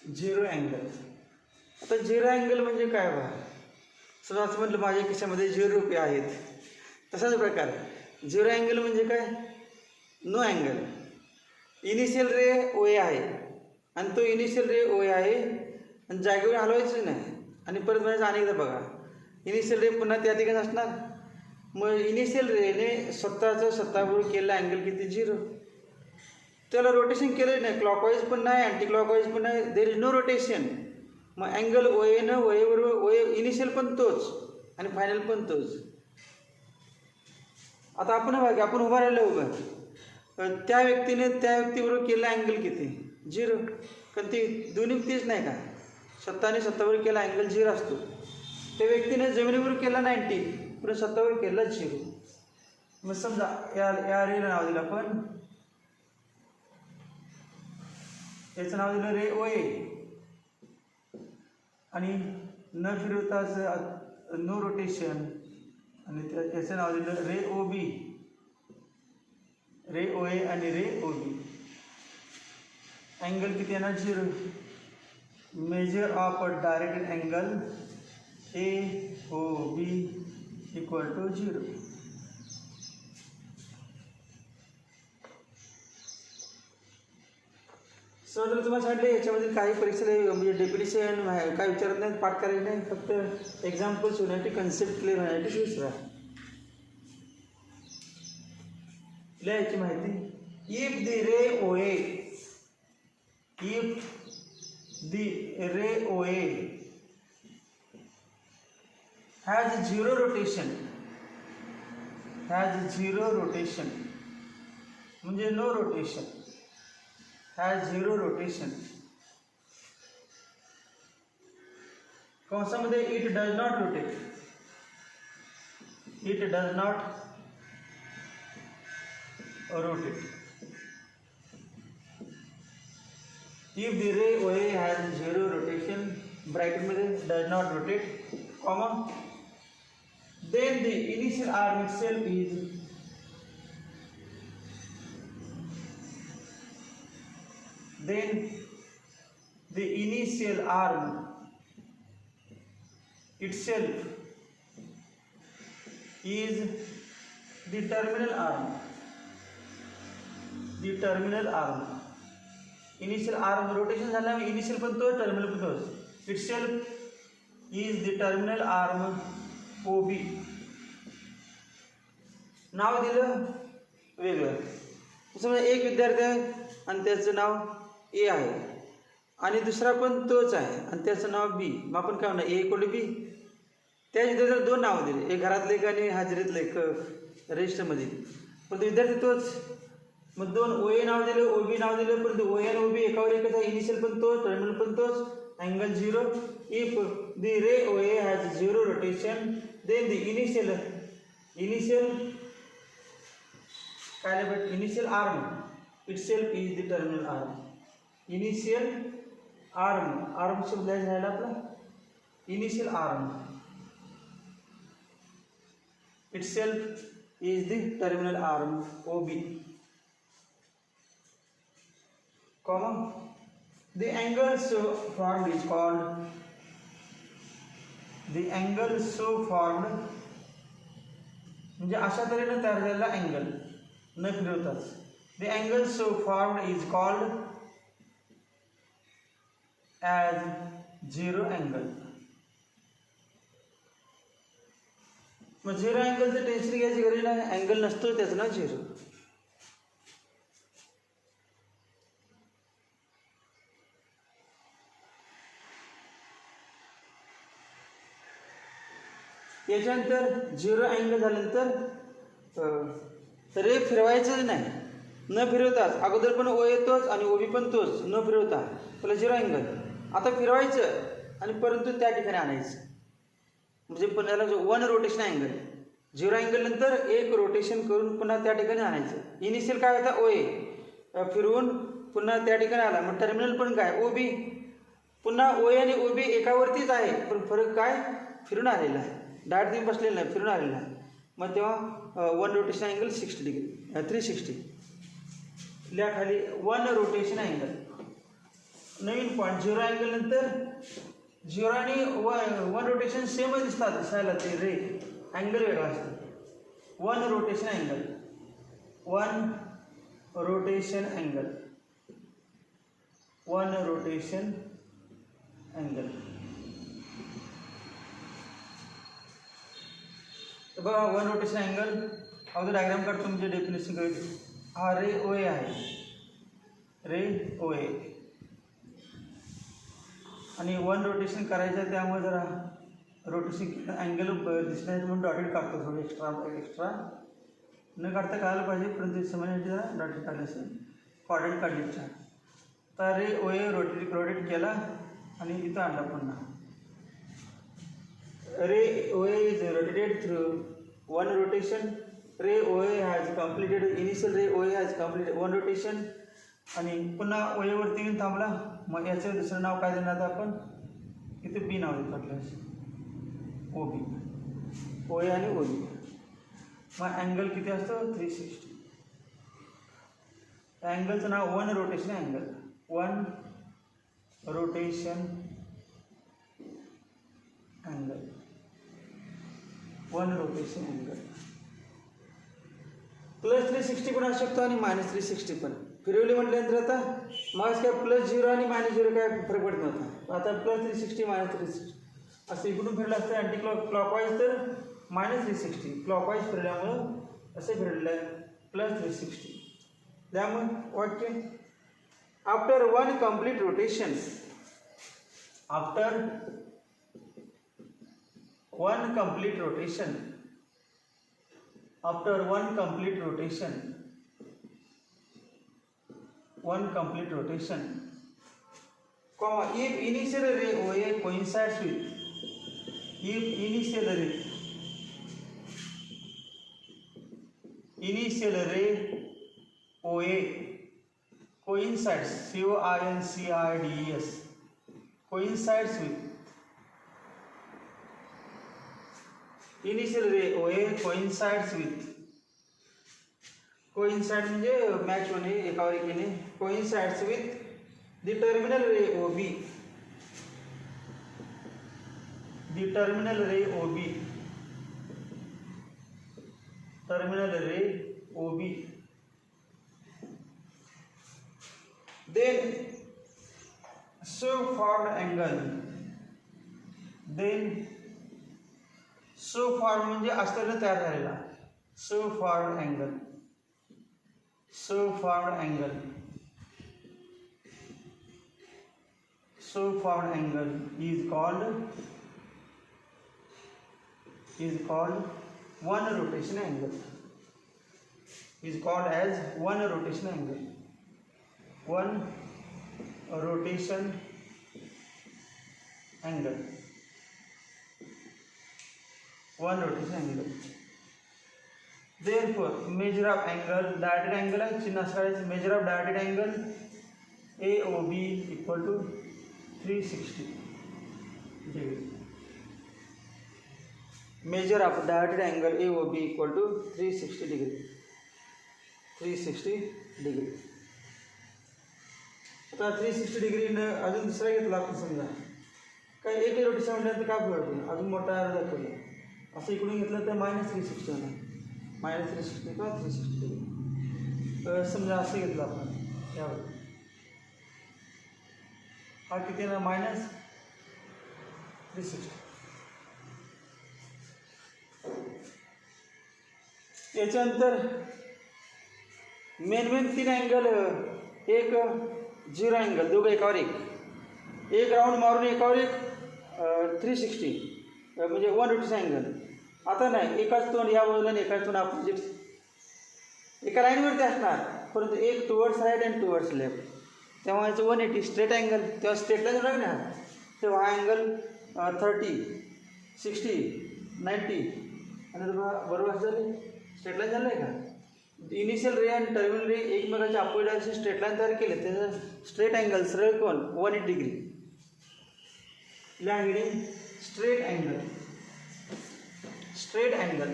Zero angle. आता झिरो अँगल म्हणजे काय बघा, समजा असं म्हटलं माझ्या खिशामध्ये 0 रुपये आहेत, तसाच प्रकार. झिरो अँगल म्हणजे काय, नो अँगल. इनिशियल रे OA आहे, आणि तो इनिशियल रे OA आहे, आणि जागेवर हलवायचं नाही, आणि परत म्हणायचं अनेकदा बघा, इनिशियल रे पुन्हा त्या ठिकाणी असणार. मग इनिशियल रेने स्वतःबरोबर केलेला अँगल किती, 0. त्याला रोटेशन केलं नाही, क्लॉकवाईज पण नाही, अँटी क्लॉकवाईज पण नाही, देर इज नो रोटेशन. मग अँगल OA न OA बरोबर OA इनिशियल पण तोच आणि फायनल पण तोच. आता आपण बघा, आपण उभा राहिलो, त्या व्यक्तीने त्या व्यक्तीबरोबर केलेला अँगल किती, 0. कारण ती दोन्ही तेच नाही का, स्वतःने स्वतःवर केला अँगल 0 असतो. त्या व्यक्तीने जमिनीवर केला 90, पुढे स्वतःवर केला 0. मग समजा या रेला नाव दिलं आपण, याचं नाव दिलं रे OA, आणि न फिरवताच नो रोटेशन, आणि याचं नाव दिलं रे OB, रे OA आणि रे OB. अँगल किती येणार, 0. Measure of direct angle AOB equal to 0. Sir जर तुम्हाला सांगितलं याच्यामध्ये काही परीक्षेला म्हणजे डेफिनेशन काय विचारत नाही, पाठ करायचं नाही, फक्त एक्झाम्पल्स होण्यासाठी, कन्सेप्ट क्लिअर होण्यासाठी दुसरा लिहायची माहिती. If the ray OA has zero rotation म्हणजे no rotation, has zero rotation. कंसामध्ये it does not rotate, it does not rotate. If the ray OA has zero rotation, bracket मध्ये does not rotate, comma, then the initial arm itself is then the initial arm itself is the terminal arm. The terminal arm. Initial arm rotation झाला, initial पण तो, terminal पण तोच. Itself is the terminal arm OB. नाव दिलं वेगळं. समजा एक विद्यार्थी आहे आणि त्याचं नाव ए आहे आणि दुसरा पण तोच आहे आणि त्याचं नाव बी. मग आपण काय म्हणणार, ए इक्वल टू बी. त्या विद्यार्थ्याला दोन नावं दिले, एक घरातलं एक आणि हाजरीतलं एक रजिस्टरमध्ये. परंतु विद्यार्थी तोच. मग दोन ओ ए नाव दिलं, ओ बी नाव दिलं, परंतु ओ ए आणि ओ बी एकावर एकच आहे. इनिशियल पण तोच, टर्मिनल पण तोच, angle 0. If the ray O A has 0 rotation then the initial काय but initial arm itself is the terminal arm. Initial arm शब्द झाला आपला. Initial arm itself is the terminal arm OB, comma the angle so formed is called म्हणजे अशा तऱ्हेने तयार झालेला angle न फिरवताच. The angle so formed is called as zero angle. मग झिरो अँगलचं टेन्शन घ्यायची गरज नाही, अँगल नसतो त्याचं नाव झिरो. याच्यानंतर झिरो अँगल झाल्यानंतर रे फिरवायचं नाही, न फिरवताच. अगोदर पण ओ येतोच आणि ओबी पण तोच, न फिरवता त्याला झिरो अँगल. आता फिरवायचं आणि परंतु त्या ठिकाणी आणायचं, म्हणजे पण त्याला one rotation angle. Zero angle नंतर एक रोटेशन करून पुन्हा त्या ठिकाणी आणायचं. इनिशियल काय होता ओ ए, फिरवून पुन्हा त्या ठिकाणी आला. मग टर्मिनल पण काय ओ बी, पुन्हा ओ ए आणि ओ बी एकावरतीच आहे, पण फरक काय फिरून आलेला आहे, डायरेक्ट तुम्ही बसलेलं नाही, फिरून आलेला आहे. मग तेव्हा वन रोटेशन अँगल 60 डिग्री 360 लिहा खाली. वन रोटेशन अँगल नवीन पॉईंट. झिरो अँगल नंतर झिरो आणि वन रोटेशन सेमच दिसतात दिसायला, ते रे अँगल वेगळा असतो. वन रोटेशन अँगल तर बघा, वन रोटेशन अँगल अगोदर डायग्राम काढतो म्हणजे डेफिनेशन कळेल. हा रे ओ ए आहे, रे ओ ए, आणि वन रोटेशन करायचं, त्यामुळे जरा रोटेशन अँगल दिसणार म्हणून डॉटेड काढतो. थोडं एक्स्ट्रा न काढता काढायला पाहिजे, परंतु समजण्यासाठी जरा डॉटेड काढलं असेल, कॉर्डिनेट काढली छान. तर रे ओ ए रोटेट केला आणि इथं आणला पुन्हा. Ray O A is rotated through one rotation. Ray O A has completed initial ray O A has completed one rotation, आणि पुन्हा ओ एवरती येऊन थांबला. मग याचं दुसरं नाव काय देणार आपण, इथे बी नाव देतो आपल्याला, ओ बी, ओ ए आणि ओ बी. मग अँगल किती असतो 360. अँगलचं नाव one rotation angle. One rotation angle plus 360 पण असू शकतो आणि मायनस 360 पण. फिरवली म्हटल्यानंतर आता मग काय प्लस 0 आणि मायनस 0 काय फरक पडत नव्हता. आता प्लस 360 मायनस 360 असं इकडून फिरलं असतं. अँटी क्लॉकवाईज तर मायनस 360, क्लॉकवाईज फिरल्यामुळं असं फिरलेलं आहे प्लस 360. त्यामुळे वाटते after one complete rotation, one complete rotation, comma, if initial ray OA coincides with, if initial ray OA coincides, coincides with initial ray O A coincides with, coincide म्हणजे match होणे, एकावर एक येणे. coincides with the terminal ray OB, the terminal ray OB terminal ray OB. Then so formed angle. Then so formed म्हणजे अस्थिर तयार झालेला. So formed angle. So formed angle. So formed angle is called one rotation angle. Is called as one rotation angle. One rotation angle. One rotation angle. Therefore, measure of angle, dilated angle है चिन्ह असं measure of dilated angle AOB equal to 360 degree. Measure of dilated angle AOB equal to 360 degree. 360 degree. आता 360 degree अजून दुसरा घेतला आपण समजा काय एक रोटेशन म्हटल्यानंतर काय फरक अजून मोठा अर्धा दाखवला असं इकडून घेतलं तर -360 होणार. -360 किंवा 360 डिग्री. समजा असं घेतलं आपण यावर हा किती ना -360. याच्यानंतर मेन 3 अँगल एक 0 अँगल दोघं एकावर एक राऊंड मारून एकावर एक 360 म्हणजे 1 रोटेशन अँगल. आता नाही एकाच तोंड या बाजूला आणि एकाच तोंड अपोजिट एका लाईनवरती असणार परंतु एक towards right and towards left. तेव्हा याचं 180 स्ट्रेट अँगल तेव्हा स्ट्रेट लाईन होणार ना तेव्हा हा अँगल 30 60 90 आणि बरोबर झाले स्ट्रेट लाईन झालं आहे का. इनिशियल रे आणि टर्मिनल रे एकमेकाच्या अपोजिट डायरेक्शन स्ट्रेट लाईन तयार केले त्याचं स्ट्रेट अँगल सरळ कोण 180 डिग्री. या heading straight angle. Straight angle.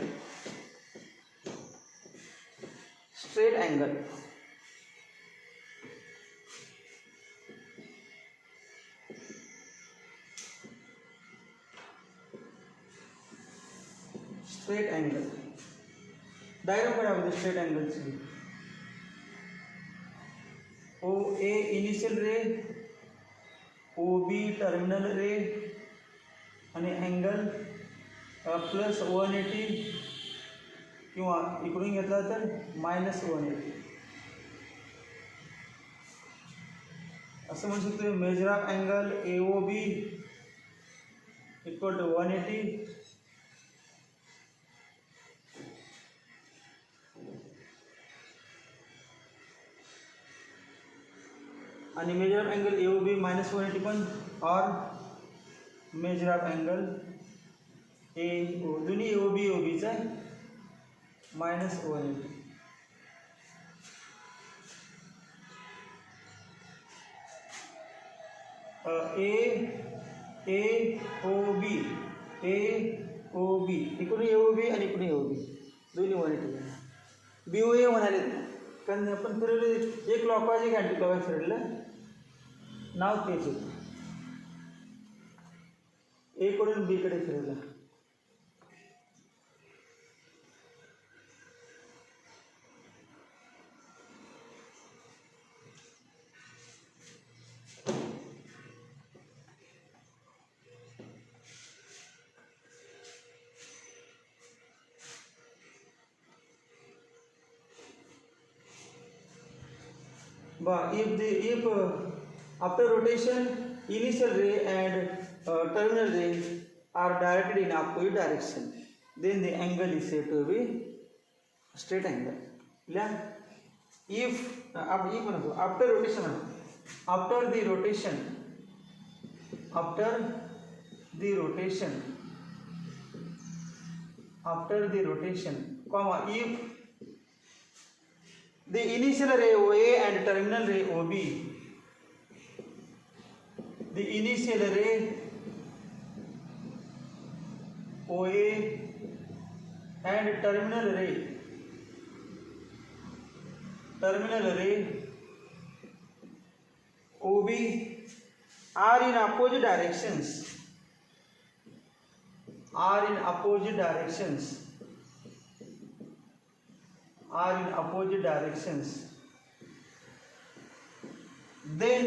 Straight angle. Straight angle diagram काढा स्ट्रेट अँगलची. ओ ए इनिशियल रे OB टर्मिनल रे आणि अँगल प्लस 180 किंवा इकडून घेतला तर -180 असं म्हणू शकतो. Measure of angle AOB equal to 180 आणि मेजर ऑफ अँगल AOB -180 पण और मेजर ऑफ अँगल AO दोन्ही AOB OBचा आहे -180. AOB इकडून AOB आणि इकडून AOB दोन्ही 180 BOA म्हणाले कारण आपण फिरवले एक क्लॉकवाईज एक अँटी क्लॉकवाईज फिरलं नाव तेच होतं. ए कडून बी कडे फिरवलं. If after rotation initial ray and terminal ray are directed in opposite direction, then the angle is said to be straight angle. If after rotation, after the rotation, comma if the initial ray OA and terminal ray OB, the initial ray OA and terminal ray OB are in opposite directions, are in opposite directions, then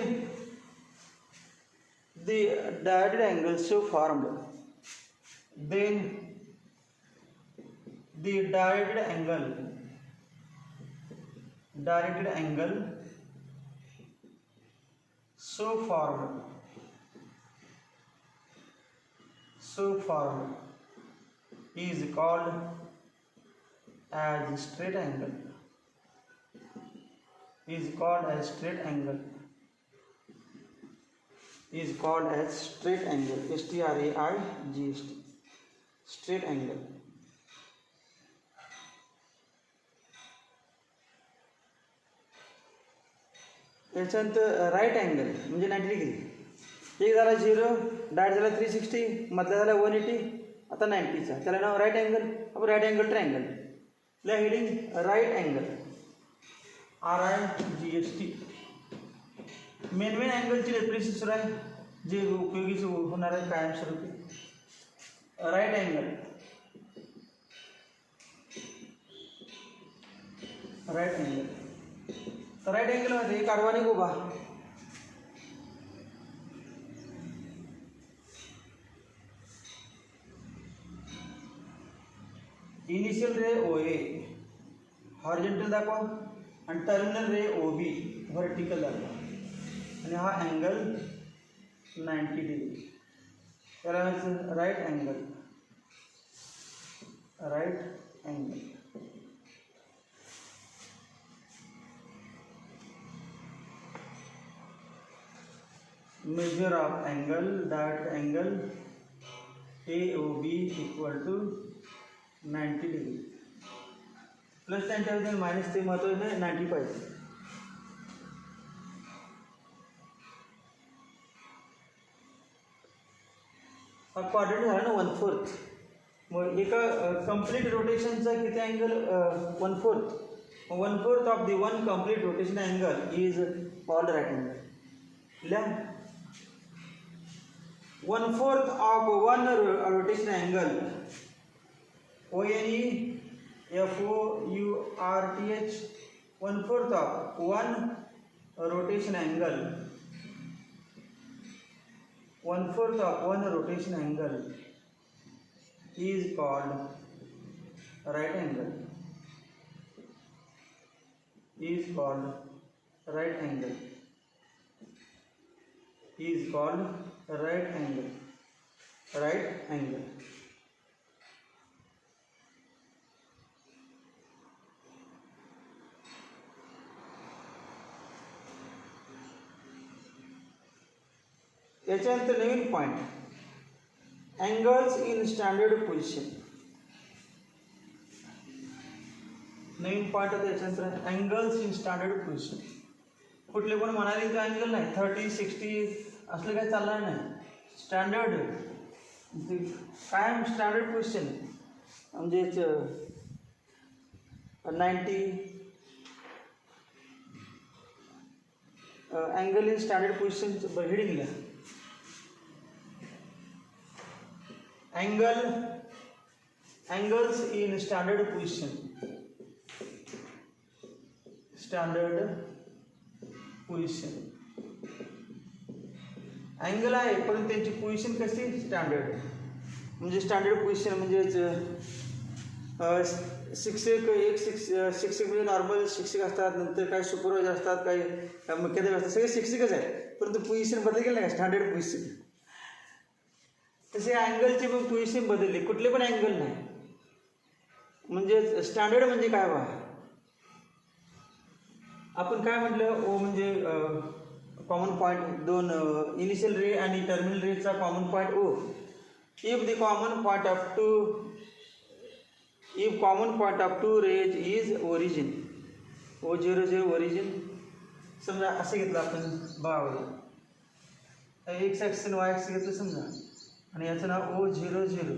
the directed angle so formed, then the directed angle so formed is called as straight angle, is called as straight angle, STRAIGHT, straight angle. त्याच्यानंतर right angle म्हणजे 90 degree. एक झाला 0, diet झाला 360, मधला झाला 180, आता 90चा, त्याला नाव राईट अँगल. आपण राईट अँगल ट्रायंगल ला heading right angle RIGST. Main अँगलची रेफरन्स सुरू आहे, जे उपयोगी होणार आहे कायमस्वरूपी. राईट अँगल, तर राईट अँगल मध्ये एक आडवा आणि उभा. इनिशियल रे OA हॉरिझॉन्टल दाखवा आणि टर्मिनल रे OB व्हर्टिकल दाखवा, आणि हा अँगल 90 डिग्री. त्याला right angle. Measure of angle, direct angle AOB equal to 90 degree. Plus 90 minus ते महत्त्वाचं नाही, 90 पाहिजे. क्वाड्रंट झाला ना 1/4. मग एका कंप्लीट रोटेशनचा किती angle 1/4. 1/4 of the one complete rotation angle is called right angle. 1/4 of one rotation angle, ONE FOURTH, 1/4 of one rotation angle, 1/4 of one rotation angle is called right angle, is called right angle, is called right angle, right angle. याच्यानंतर नवीन point, angles in standard position. नवीन point होता याच्यानंतर angles in standard position. कुठले पण म्हणाले का angle नाही, 30, 60 असलं काही चालणार नाही. स्टँडर्ड कायम स्टँडर्ड पोझिशन म्हणजेच 90 angle in standard position heading लिहा. angles in standard position, angle आहे पण त्यांची पोझिशन कशी स्टँडर्ड. म्हणजे स्टँडर्ड पोझिशन म्हणजेच शिक्षक म्हणजे नॉर्मल शिक्षक असतात, नंतर काही सुपरवायझर असतात, काही मुख्याध्यापक असतात, सगळे शिक्षकच आहेत, परंतु पोझिशन बदल केलं नाही का स्टँडर्ड पोझिशन. तसे अँगलची पण पोझिशन बदलली, कुठले पण अँगल नाही. म्हणजे स्टँडर्ड म्हणजे काय बा, आपण काय म्हटलं, ओ म्हणजे कॉमन पॉईंट, दोन इनिशियल रे आणि टर्मिनल रेचा common point O. If the common point of two rays is origin, O00 origin. समजा असं घेतलं आपण बघा, एक्स ॲक्सिस आणि वाय ॲक्सिस घेतलं समजा, आणि याचं नाव O00.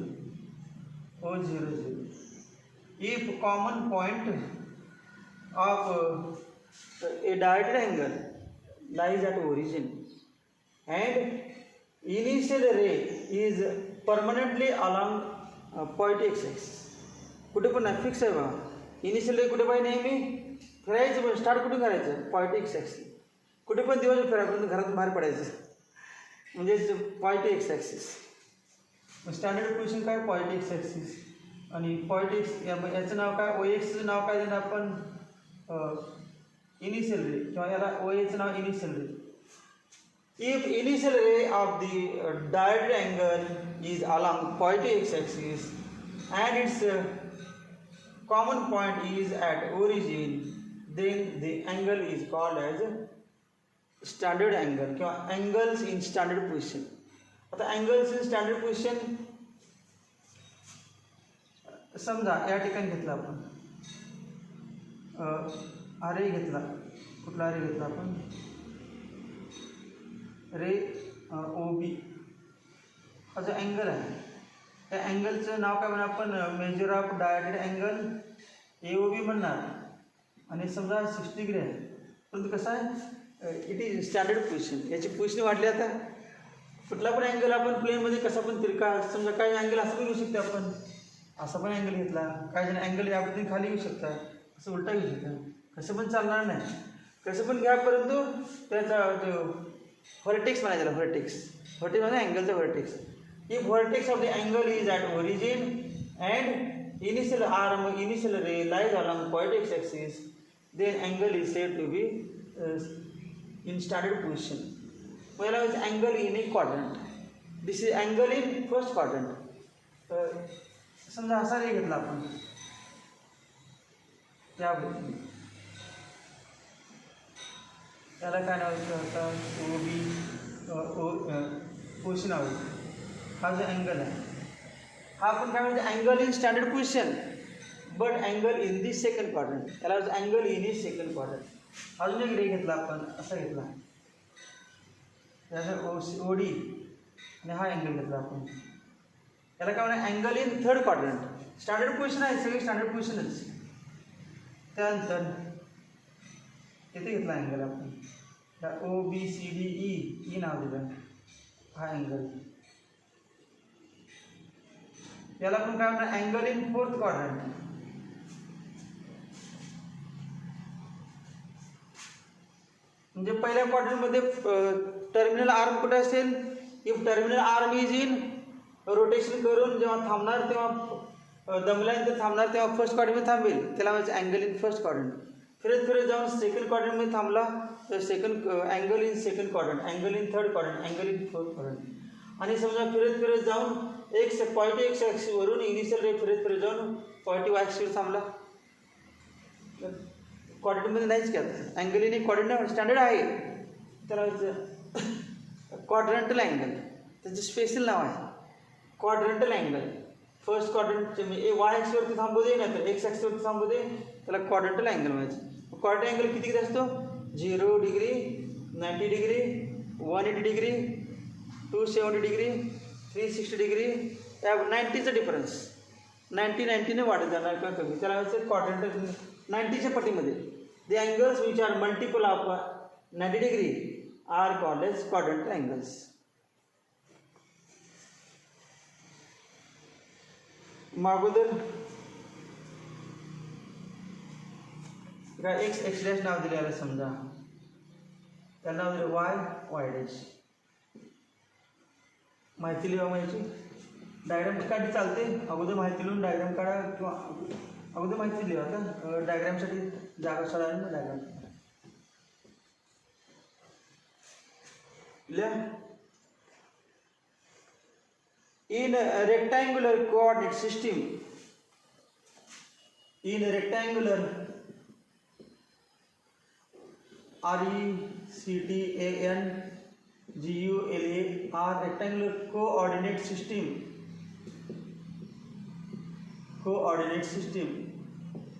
इफ common point of a directed angle lies at origin and initial ray is permanently along point x axis. कुठे पण नाही, फिक्स आहे बा. इनिशियल रे कुठे पाहिजे नेहमी फिरायचं, पण स्टार्ट कुठून करायचं, पॉईंट एक्स ॲक्सिस. कुठे पण दिवस फिरायपर्यंत घरातून बाहेर पडायचं, म्हणजे point x axis. Standard position काय, पॉईंट एक्स ॲक्सिस. आणि पॉईंट एक्स याचं नाव काय, ओ एक्सचं नाव काय देणार आपण, इनिशियल रे, किंवा याला ओ एचं नाव initial ray. If initial ray of the diode angle is along point x axis and its common point is at origin, then the angle is called as standard angle किंवा angles in standard position. आता angles in standard position समजा या ठिकाणी घेतला आपण, रे घेतला, कुठला रे घेतला आपण, रे ओ बी हा जो अँगल आहे, त्या अँगलचं नाव काय म्हणणार आपण, measure of direct angle A O B म्हणणार. आणि समजा 60 डिग्री आहे, परंतु कसं आहे, इट इज स्टँडर्ड पोझिशन. याची पोझिशन वाढली. आता कुठला पण अँगल आपण प्लेनमध्ये कसा पण तिरका, समजा काही अँगल असं पण घेऊ शकतो आपण, असा पण अँगल घेतला, काही जण अँगल या पद्धतीने खाली घेऊ शकतात, असं उलटा घेऊ शकतात, कसं पण चालणार नाही, कसं पण घ्या, परंतु त्याचा जो व्हर्टेक्स म्हणायचं, व्हर्टेक्स म्हणजे अँगलचा vertex. If vertex of the angle is at origin and initial ray lies along point x axis, then angle is said to be in standard position. पहिला angle in A quadrant, this is angle in first quadrant. समजा असा रे घेतला आपण, त्या त्याला काय नाव होता, ओ B position हवी. हा जो अँगल आहे हा आपण काय म्हणतो, angle in standard position but angle in the second quadrant, त्याला angle in the second quadrant. अजून एक रे घेतला आपण, असा घेतला, त्याचा ओ डी, आणि हा अँगल घेतला आपण, त्याला काय म्हणा, angle in third quadrant. Standard position आहे, सगळी स्टँडर्ड पोझिशनच. त्यानंतर इथे घेतला अँगल आपण, O B C D E नाव दिलं, हा अँगल, याला आपण काय म्हणणार, अँगल इन फोर्थ क्वाड्रंट. म्हणजे पहिल्या क्वाड्रंटमध्ये टर्मिनल आर्म कुठे असेल, if terminal arm is in rotation करून जेव्हा थांबणार, तेव्हा दमल्यानंतर थांबणार, तेव्हा फर्स्ट क्वाड्रंटमध्ये थांबेल, त्याला म्हणजे अँगल इन फर्स्ट क्वाड्रंट. फिरत फिरत जाऊन सेकंड क्वाड्रंटमध्ये थांबला तर second angle in second quadrant, angle in third quadrant, angle in fourth quadrant. आणि समजा फिरत फिरत जाऊन एक पॉईंट एक्स ॲक्सिसवरून इनिशियल रे फिरत फिरत जाऊन पॉईंट वाय ॲक्सिसवर थांबला, क्वाड्रंटमध्ये नाहीच की. आता अँगल इन एक क्वाड्रंट स्टँडर्ड आहे, त्याला क्वाड्रंटल अँगल, त्याचं स्पेशल नाव आहे क्वाड्रंटल अँगल. फर्स्ट क्वाड्रंटचे म्हणजे वाय ॲक्सिसवरती थांबू दे, नाही तर एक्स ॲक्सिसवरती थांबू दे, त्याला क्वाड्रंटल अँगल म्हणायचं. क्वाड्रंटल अँगल किती किती असतो, 0 degree, 90 degree, 180 degree, 270 degree, 360 degree, त्या 90चा डिफरन्स, 90ने वाढत जाणार किंवा कमी, त्याला क्वाड्रंटल 90च्या पटीमध्ये. The angles which are multiple of 90 degree are called as quadrantal angles. मग अगोदर एक्स एक्स डॅश नाव दिले, याला समजा त्याला नाव दिलं वाय डॅश. माहिती लिहा, माहिती डायग्राम काढली चालते, अगोदर माहिती लिहून डायग्राम काढा, किंवा अगोदर माहिती लिहा. आता डायग्रामसाठी जागा सोडा, डायग्राम लिहा. In a rectangular coordinate system, in a rectangular RECTANGULAR rectangular coordinate system,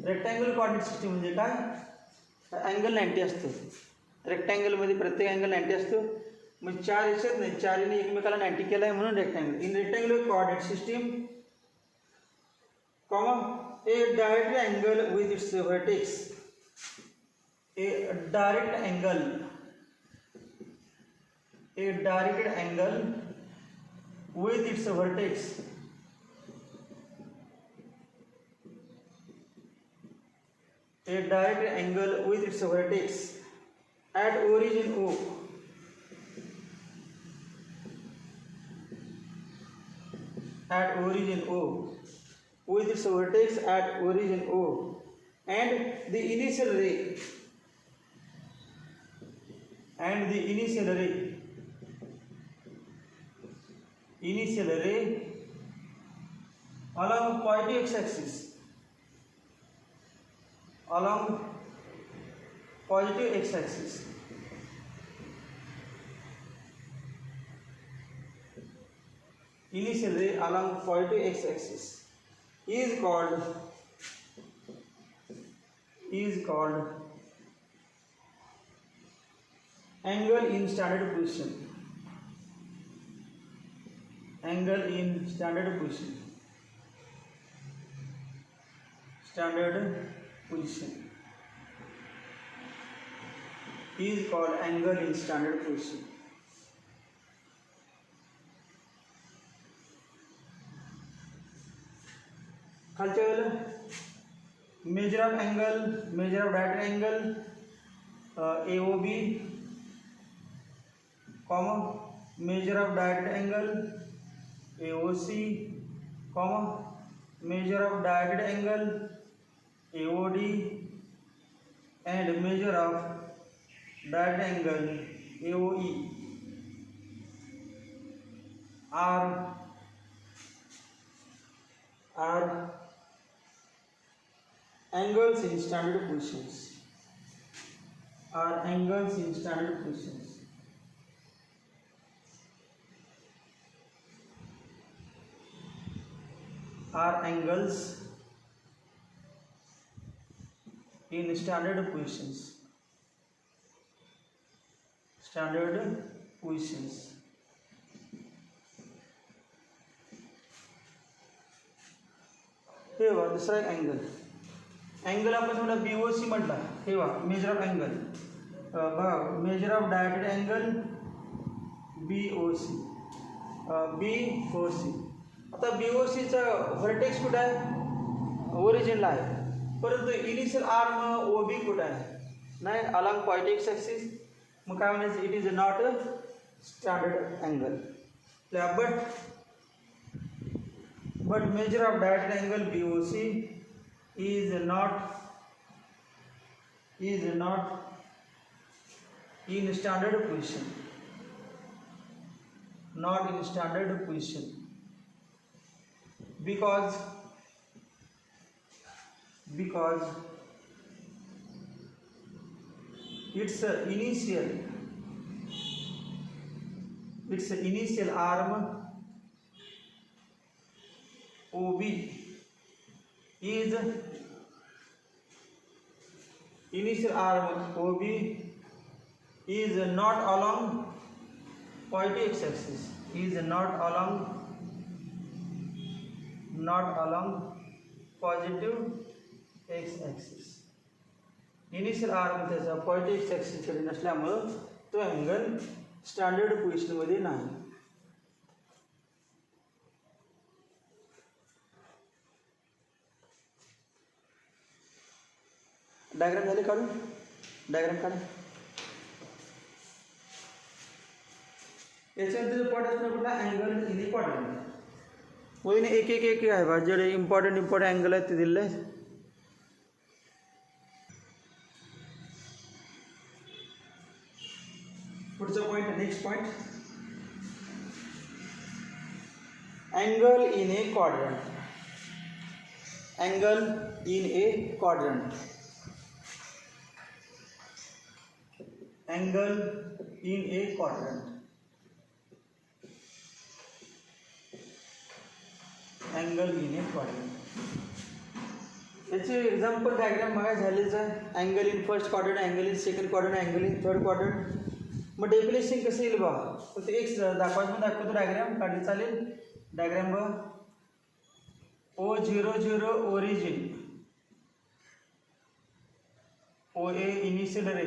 rectangular coordinate system म्हणजे काय, अँगल 90 असतो. रेक्टँगलमध्ये प्रत्येक अँगल 90 असतो. मग चार रेषेत नाही, चारीने एकमेकाला 90 केला आहे म्हणून rectangle. In rectangular coordinate system comma A direct angle with its vertex, a direct angle with its vertex a direct angle with its vertex at origin O with its vertex at origin O, and the initial ray along pointing x-axis, along positive x-axis, initial ray along positive x-axis is called angle in standard position. Angle in standard position is called angle in standard position. खालच्या वेळेला measure of direct angle AOB, comma measure of direct angle AOC, comma measure of direct angle AOD, and measure of direct angle AOE are angles in standard positions. Are angles in standard positions. Are angles in standard positions. Standard positions. हे बघा दुसरा एक angle आपण थोडा BOC म्हटला. हे बघा major of angle बघा major of direct angle BOC. आता BOCचा व्हर्टेक्स कुठं आहे? ओरिजिनला आहे, परंतु इनिशियल आर्म OB कुठं आहे? नाही, अलॉंग पॉइंटिंग एक्सिस. मग काय म्हणायचं? It is not a standard angle. but measure of direct angle BOC is not in standard position. Not in standard position because its initial arm OB is not along positive x-axis. Is not along positive x-axis. Initial arm त्याचा positive x-axis कडे नसल्यामुळे तो angle standard position मध्ये नाही. Diagram झाले काढून? Diagram काढा. याच्यानंतर पॉइंट असणार कुठला? Angle in important. वहीने एक आहे बा, जेवढे इम्पॉर्टंट अँगल आहेत ते दिलेले आहेत. पुढचा point, next point, angle in A quadrant. Angle in A quadrant. Angle in a quadrant. Angle in a quadrant. याचे एक्झाम्पल डायग्राम बघा झालेच आहे. Angle in first quadrant, angle in second quadrant, angle in third quadrant. मग definition कसं येईल बघा? फक्त एक दाखवतो डायग्राम काढले चालेल. डायग्राम बघा. O00 origin, OA initial ray.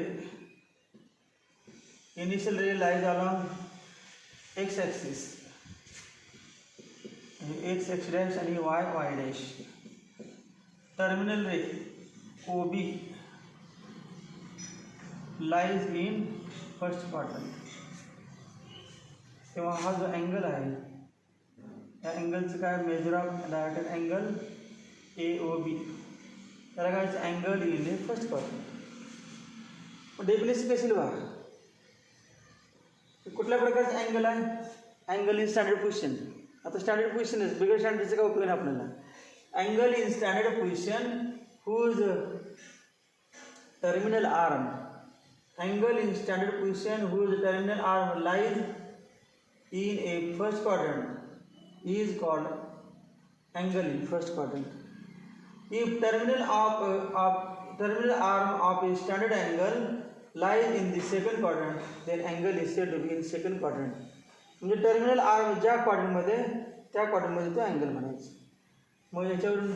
Initial ray lies along x-axis, x dash and y dash. Terminal ray OB lies in first quadrant. तेव्हा हा जो अँगल आहे या अँगलचं काय measure of direct angle AOB, त्याला काय angle in first quadrant. Definition कशी लिहा, कुठल्या प्रकारचा अँगल आहे, अँगल इन स्टँडर्ड पोझिशन. आता स्टँडर्ड पोझिशन बिगर स्टँडर्डचं काय उपयोग आहे आपल्याला. Angle in standard position whose terminal arm, angle in standard position whose terminal arm lies in a first quadrant is called angle in first quadrant. If terminal arm of a standard angle lies in the second quadrant, then angle is said to be in second quadrant. म्हणजे terminal arm ज्या क्वाड्रंटमध्ये त्या क्वाड्रंटमध्ये तो angle म्हणायचं. मग याच्यावरून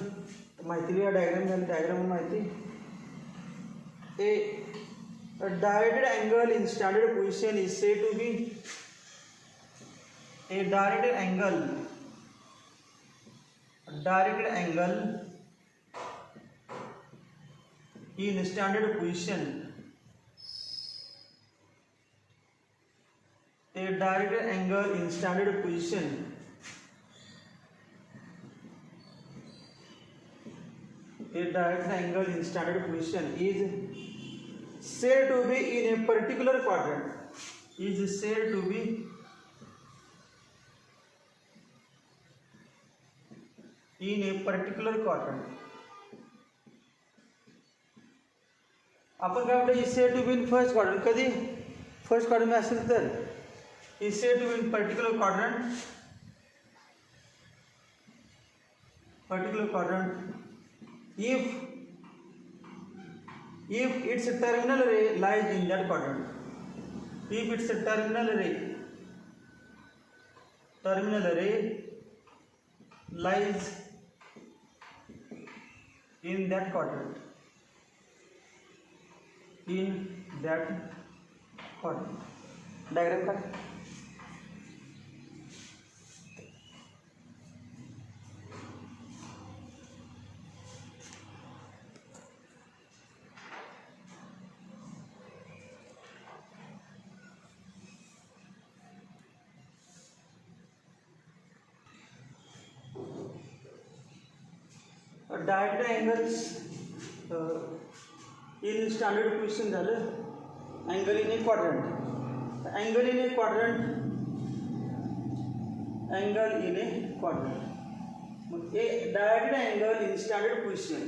माहिती लिहा, डायग्राम झाली, डायग्राम माहिती. A directed angle in standard position is said to be a directed angle in standard position, a directed angle in standard position is said to be in a particular quadrant, is said to be in a particular quadrant. आपण काय म्हणतो, is said to be in first quadrant. कधी first quadrant असेल तर is said to be in particular quadrant, if its terminal ray lies in that quadrant, if its terminal ray lies in that quadrant, diagram का direct angles in standard position झालं. Angle in A quadrant, angle in A quadrant. मग A direct angle in standard position,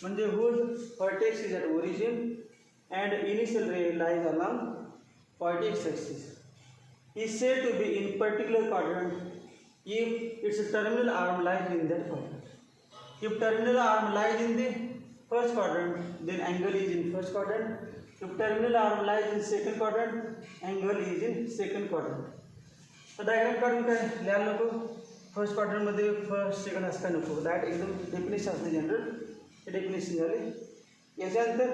म्हणजे whose vertex is at origin and initial ray lies along vertex axis, is said to be in particular quadrant if its terminal arm lies in that quadrant. If terminal arm lies in the first quadrant, then angle is in first quadrant. If terminal arm lies in second quadrant, angle is in second quadrant. तर diagram काढून काय लिहायला नको, first क्वाड्रंटमध्ये first second असं काय नको, direct एकदम डेफिनेशन असते जनरल. हे डेफिनेशन झाले. याच्यानंतर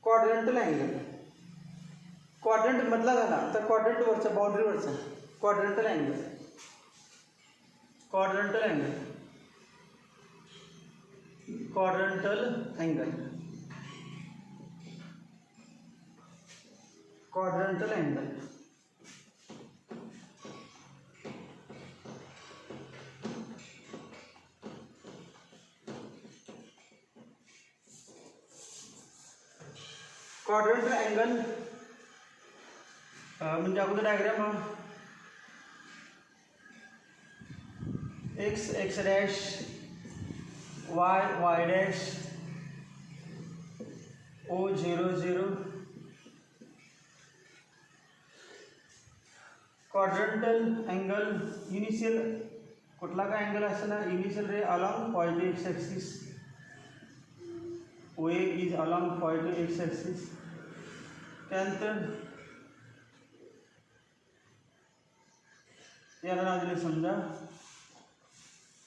क्वाड्रंटल अँगल, क्वाड्रंट मधला झाला, तर क्वाड्रंटवरचा बाउंड्रीवरचा quadrantal angle, quadrantal angle. Quadrantal angle म्हणजे अगोदर diagram x x dash y y dash o 0 0. Quadrantal angle initial कुठला काय अँगल असणार, initial ray along positive x axis, O A is along positive x axis. त्यानंतर याला नाव दिले समजा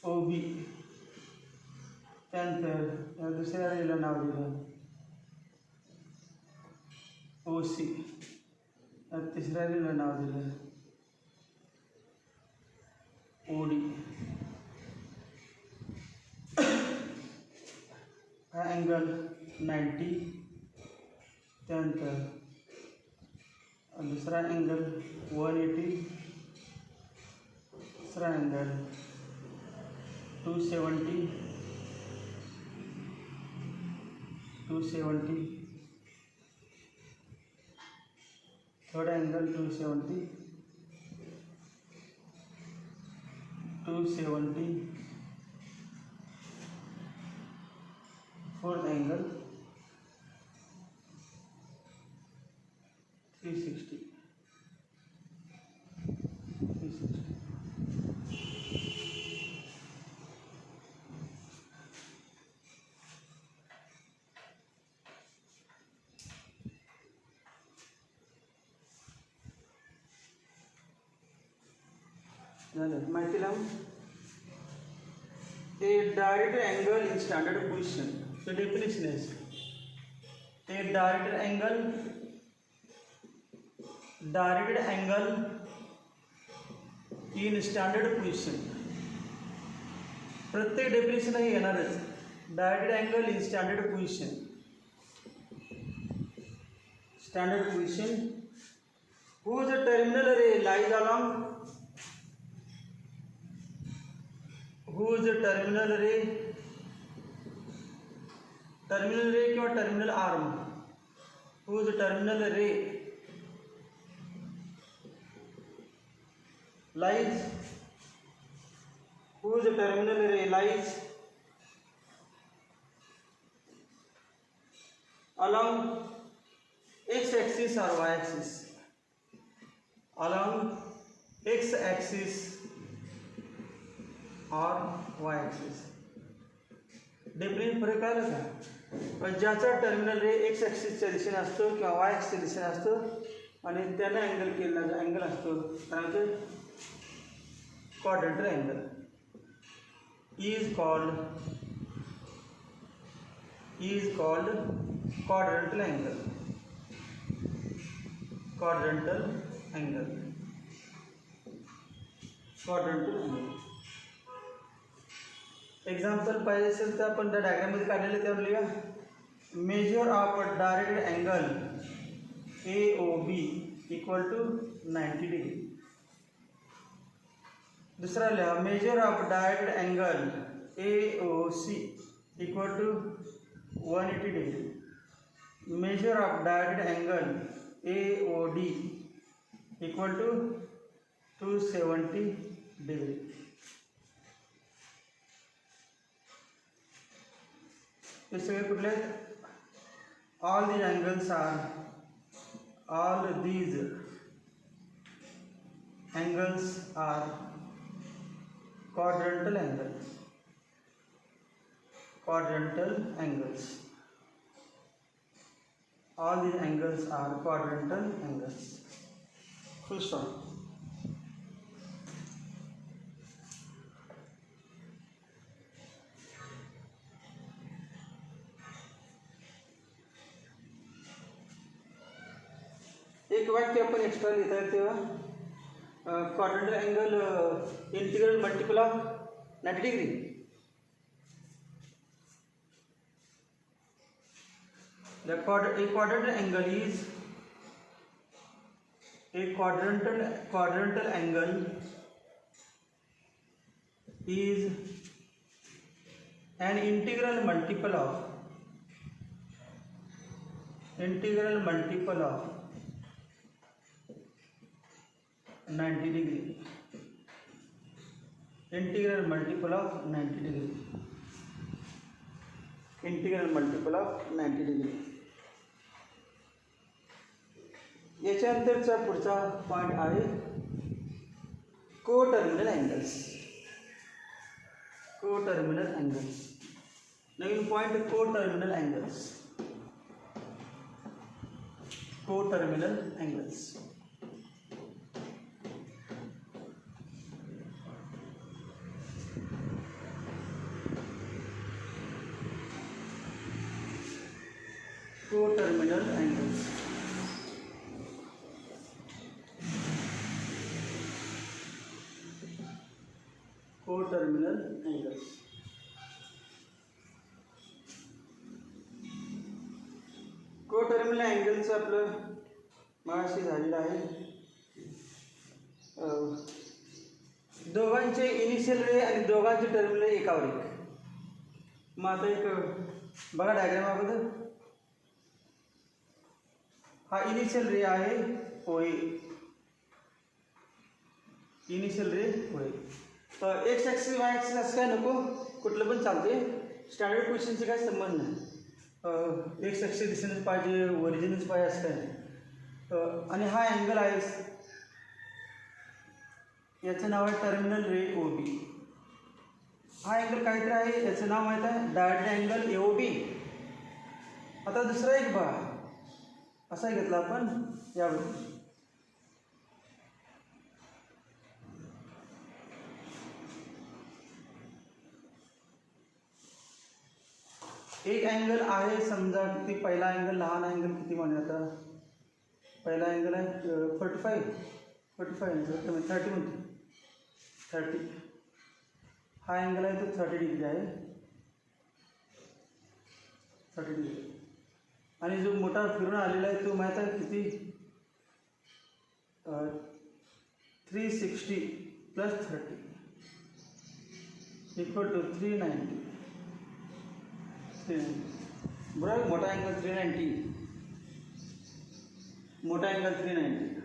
O B. त्यानंतर या दुसऱ्या रेला नाव दिलं ओ सी. या तिसऱ्या रेला नाव दिलं ओ डी. हा अँगल 90, त्यानंतर दुसरा अँगल 180, तिसरा angle 270, third angle 270, fourth angle 360. माहिती लावून a direct angle in standard position. The definition is a direct angle in standard position. प्रत्येक डेफिनेशन हे येणारच. Direct angle in standard position. Standard position whose terminal ray lies along terminal ray किंवा terminal arm whose terminal ray lies along x axis or y axis. Along x axis or y axis. Definite फरक आला का? पण ज्याचा terminal रे x ॲक्सिसच्या दिशेने असतो किंवा Y ॲक्सिसच्या दिशेने असतो आणि त्याने अँगल केलेला जो अँगल असतो त्याला quadrantal angle is called quadrantal angle. Example पाहिजे असेल तर आपण त्या डायग्राममध्ये काढलेलं त्यावर लिहा. Measure of direct angle AOB equal to 90 degree. दुसरा लिहा measure of direct angle AOC equal to 180 degree. Measure of direct angle AOD equal to 270 degree. हे सगळे कुठले आहेत? All these angles are quadrantal angles. All these angles are quadrantal angles. Full stop. एक वाक्य आपण extra लिहिता आहे तेव्हा quadrantal angle integral multiple of 90 degree. A quadrantal angle is an integral multiple of 90 degree. Integral multiple of 90 degree. याच्यानंतरचा पुढचा point आहे coterminal angles. नवीन point coterminal angles. Coterminal angles coterminal angles. Terminal अँगलचं आपलं मागाशी झालेलं आहे. दोघांचे इनिशियल रे आणि दोघांचे टर्मिनल एकावर एक. मग आता एक बघा डायग्राम अगोदर. हा इनिशियल रे आहे OA, इनिशियल रे OA. तर एक्स ॲक्सिस वाय ॲक्सिस असं काय नको, कुठलं पण चालते. स्टँडर्ड क्वेश्चनचे काय संबंध नाही. एक्स ॲक्सिस दिसेनच पाहिजे, ओरिजिनच पाहिजे असं काय नाही. आणि हा अँगल आहे, याचं नाव आहे टर्मिनल रे OB. हा अँगल काहीतरी आहे, याचं नाव माहीत आहे डायरेक्ट अँगल AOB. आता दुसरा एक बघा, असा घेतला आपण यावर. एक अँगल आहे समजा, किती पहिला अँगल, लहान अँगल किती म्हणूया आता. पहिला अँगल आहे 45 30 म्हणते 30. हा अँगल आहे तो 30 डिग्री आहे, 30 डिग्री. आणि जो मोठा फिरून आलेला आहे तो माहीत आहे किती, 360 + 30 = 390. बरोबर. मोठा अँगल 390, मोठा अँगल 390.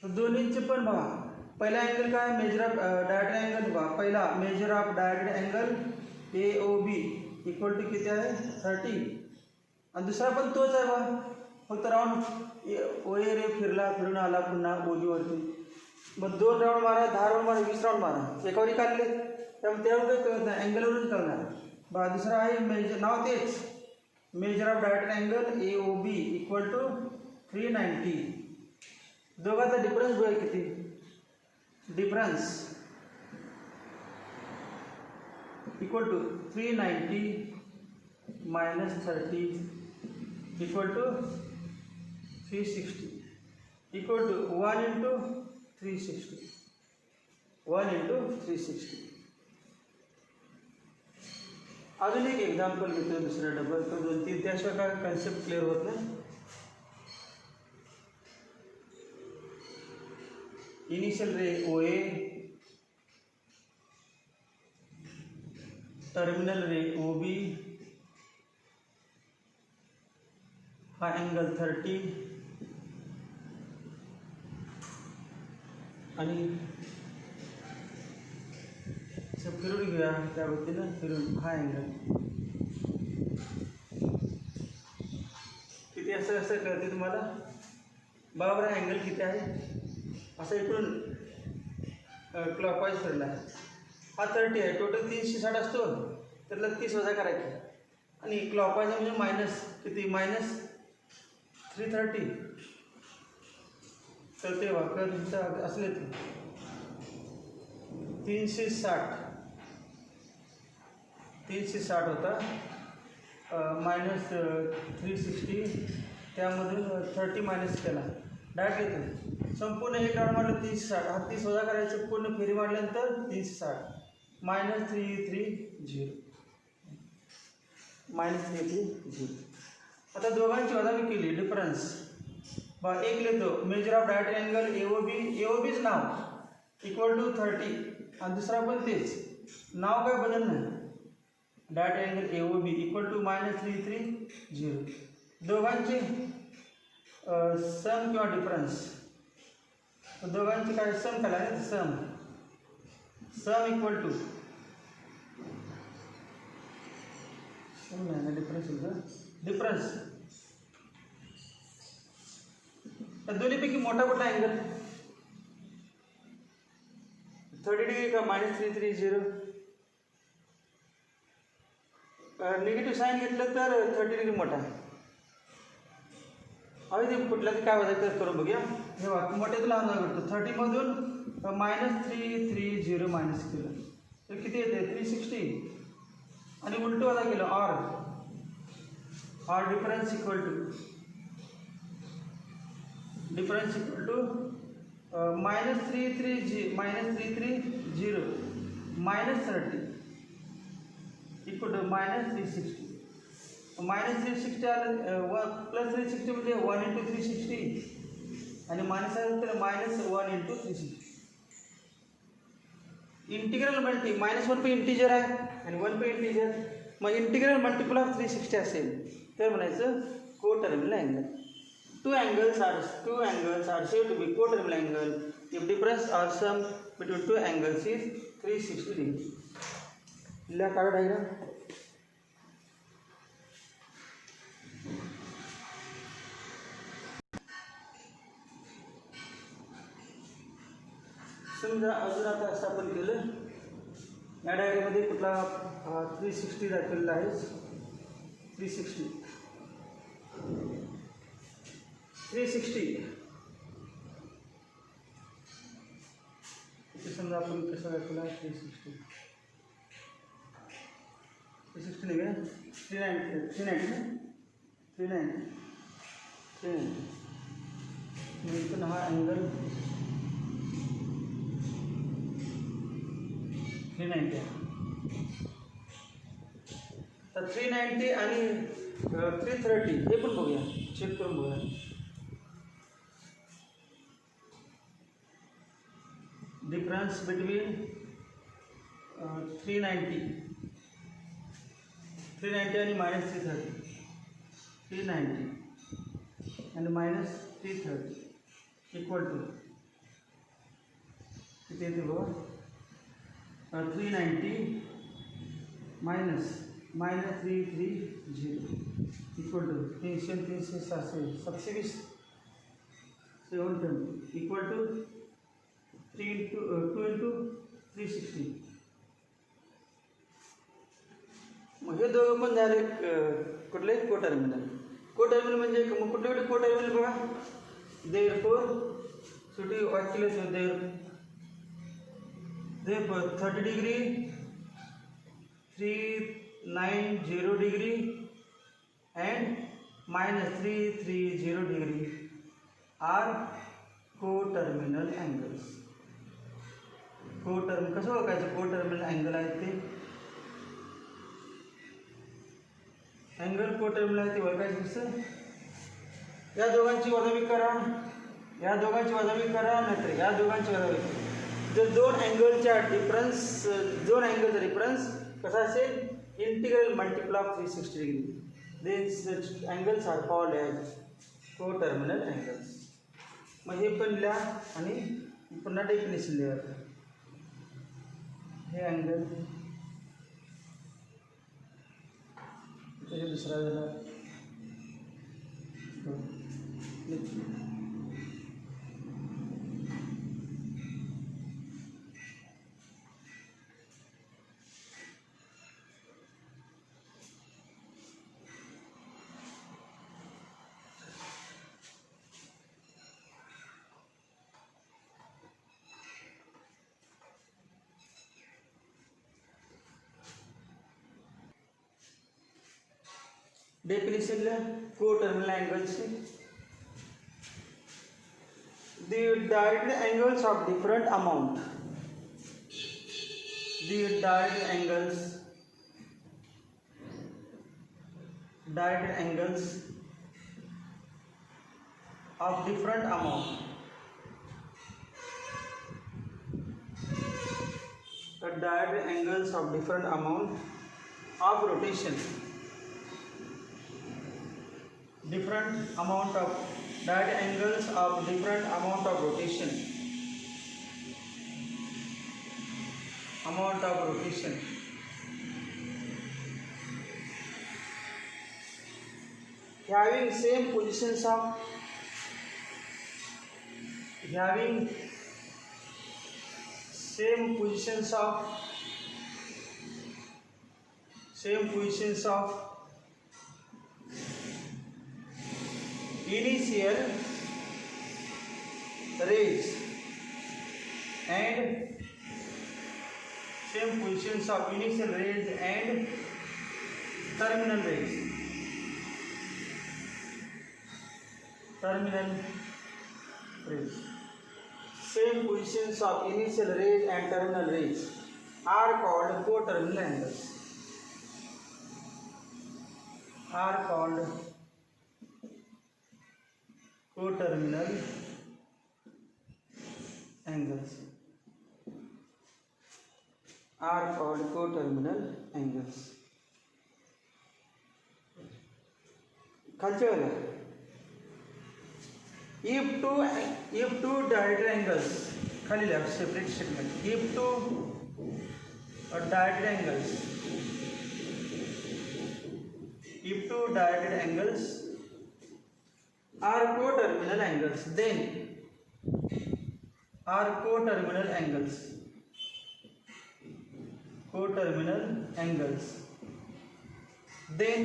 दोन्हींचे पण बघा. पहिला अँगल काय, मेजर ऑफ डायरेक्ट अँगल बघा. पहिला major of direct angle AOB = किती आहे 30. आणि दुसरा पण तोच आहे बघा, फक्त राऊंड OA रे फिरून आला पुन्हा OB वरती. मग 2 राऊंड मारा, 10 राऊंड मारा, 20 राऊंड मारा, एकावरी काढले त्यामुळे त्यावर काही कळत नाही, अँगलवरून कळणार. बघा दुसरा आहे मेजर, नाव तेच major of direct angle AOB = 390. दोघांचा डिफरन्स बघा किती. डिफरन्स = 390 - 30 = 360 = 1 × 360. 1 × 360. अजून एक एक्झाम्पल घेतो, दुसरं डबल. तर 2-3 त्याशिवाय काय कन्सेप्ट क्लिअर होत नाही. इनिशियल रे OA, टर्मिनल रे OB, हा अँगल 30 आणि फिरून घेऊया त्या पद्धतीनं फिरून. हा अँगल किती असं कळते तुम्हाला. बरोबर अँगल किती आहे. असं इकडून क्लॉकवाईज फिरला, हा 30 आहे. टोटल 360 असतो, त्यातला 30 वजा करायचे. आणि क्लॉकवाईज म्हणजे मायनस किती, -330. तर ते वाकर असले ते 360 होता, -360, त्यामधून 30 मायनस केला, डायरेक्ट येतो. संपूर्ण एक राऊंड मारलं 360, हा 30 वजा करायचं, पूर्ण फेरी मारल्यानंतर 360 -330 -330. आता दोघांची वजावी केली, डिफरन्स बघा. एक लिहितो मेजर ऑफ डायरेक्ट अँगल AOBच नाव = 30 आणि दुसरा पण तेच नाव, काय बदल नाही. Direct angle AOB = -330. दोघांचे सम किंवा डिफरन्स. दोघांचे काय सम केला आहे, सम = सम नाही ना, डिफरन्स. तर दोन्हीपैकी मोठा कुठला अँगल, 30 डिग्री का -330. निगेटिव्ह साईन घेतलं तर 30 डिग्री मोठा. अरे ते कुठला ते काय वाजायचं करून बघूया. हे बघा मोठ्याचं लहान करतो. 30 मधून -330 मायनस केलं तर किती येते 360. आणि उलटं वजा केलं or difference equal to -330 -30 equal to minus 360. Minus 360 आलं प्लस 360 म्हणजे 1 इंटू 360 आणि मायनस आलं तर minus 1 into 360. Integral multi minus 1 पे इंटीजर आहे आणि 1 पे इंटीजर, मग इंटिग्रल मल्टिपल ऑफ 360 असेल तर म्हणायचं coterminal angle. Two angles are said to be coterminal angle if difference or sum between two angles is 360 degree. लिहा काढा डायग्राम. समजा अजून आता असं आपण केलं, या डायग्राममध्ये कुठला 360 दाखवलेला आहे. 360 इथे समजा आपण कसं दाखवला 360 नाही का 390 इथून हा अँगल 390 आहे. तर 390 आणि 330 हे पण बघूया, चेक करून बघूया. Difference between 390 आणि मायनस 390 आणि मायनस 330 इक्वल टू किती येते बघा. 390 minus 330 equal to 300 720 equal to 2 into 360. मग हे दोघं पण झाले कुठले कोटर्मिनल. कोटर्मिनल म्हणजे मग कुठले कुठले कोटर्मिनल बघा. देअरफॉर शेवटी वाक्यलेच therefore 30 degree 390 degree and minus 330 degree are coterminal angles. कसं ओळखायचं कोटर्मिनल अँगल आहे ते. अँगल कोटर्मिनल आहे ते ओळखायचं कसं. या दोघांची वजाबाकी करा, नाहीतर या दोघांची वजाबाकी. जर दोन अँगलचा डिफरन्स कसा असेल integral multiple of 360 degree, then angles are called as coterminal angles. मग हे पण लिहा आणि पुन्हा डेफिनेशन लिहा. हे अँगल त्याचे दुसरा झाला definition coterminal angles. The direct angles of different amount. The direct angles of different amount. The direct angles of different amount of rotation. Different amount of direct angles of different amount of rotation. Having same positions of initial rays and terminal rays. Same positions of initial rays and terminal rays are called coterminal angles. are called coterminal angles. Are called coterminal angles. खालच्या वेळेला if two diagonal angles खाली लिहा separate statement. If two diagonal angles are coterminal angles, then are coterminal angles. Then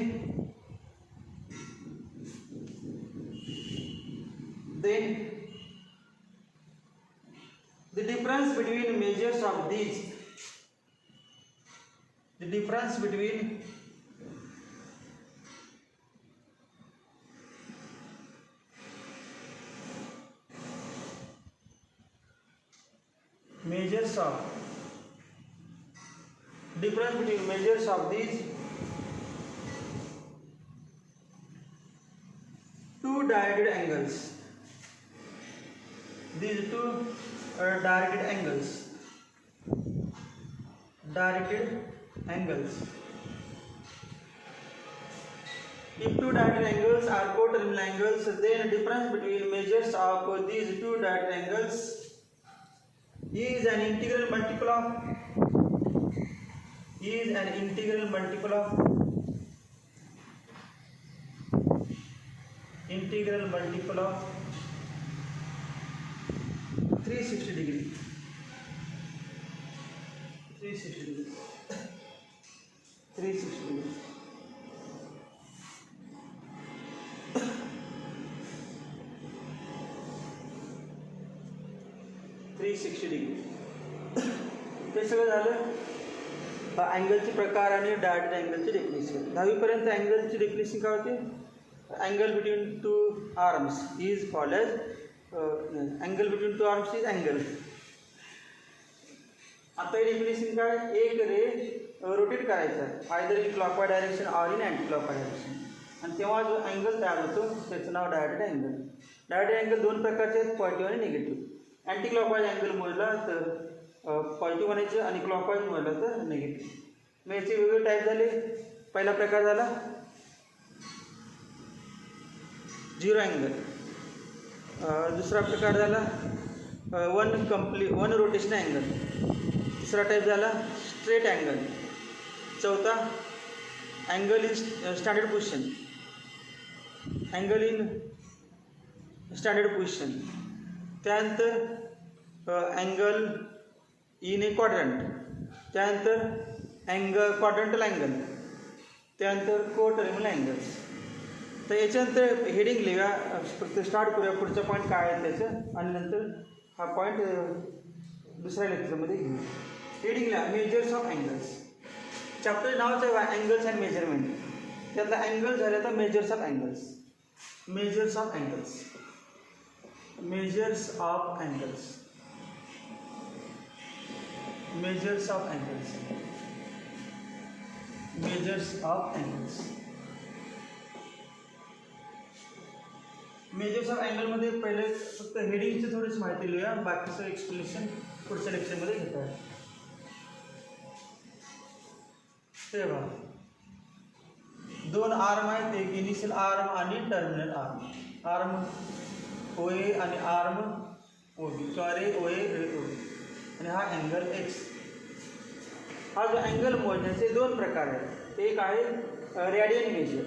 the difference between measures of these, the difference between measures of these two directed angles, these two directed angles. If two directed angles are coterminal angles, then the difference between measures of these two directed angles is an integral multiple of 360 degree. 360 degree. 360 degree. ते सगळं झालं अँगलचे प्रकार आणि direct अँगलची definition. 10वी पर्यंत अँगलची डेफिनेशन काय होती? Angle between two arms is called as angle between two arms is angle. आता हे डेफिनेशन काय? एक रे रोटेट करायचा either in clockwise direction or in anti clockwise direction, आणि तेव्हा जो अँगल तयार होतो त्याचं नाव डायरेक्ट अँगल. डायरेक्ट अँगल दोन प्रकारचे आहेत, पॉझिटिव्ह आणि निगेटिव्ह. अँटी क्लॉकवाईज अँगल मोजला तर पॉझिटिव्ह म्हणायचं आणि क्लॉकवाईज मोजला तर निगेटिव्ह. मग याचे वेगवेगळे टाईप झाले. पहिला प्रकार झाला झिरो अँगल. दुसरा प्रकार झाला वन रोटेशन अँगल. तिसरा टाईप झाला स्ट्रेट अँगल. चौथा अँगल इन स्टँडर्ड पोझिशन. त्यानंतर अँगल इन ए क्वाड्रंट. त्यानंतर क्वाड्रंटल अँगल. त्यानंतर कोटर्मिनल अँगल्स. तर याच्यानंतर हेडिंग लिहा. फक्त स्टार्ट करूया पुढचा पॉईंट काय आहे त्याचं, आणि नंतर हा पॉईंट दुसऱ्या लेक्चरमध्ये घेऊ. हेडिंग लिहा मेजर्स ऑफ अँगल्स. चॅप्टर नावच आहे अँगल्स अँड मेजरमेंट. त्यातला अँगल झाला तर measures of angles. Measures of angles. Measures of अँगलमध्ये पहिले फक्त हेडिंगची थोडीशी माहिती लिहूया, बाकीचं एक्सप्लेनेशन पुढच्या लेक्चरमध्ये घेता. तेव्हा दोन आर्म आहेत, एक इनिशियल आर्म आणि टर्मिनल आर्म. आर्म ओ ए आणि आर्म ओ बी किंवा रे O A ray O B. आणि हा अँगल एक्स. हा जो अँगल मोजण्याचे दोन प्रकार आहेत. एक आहे radian measure.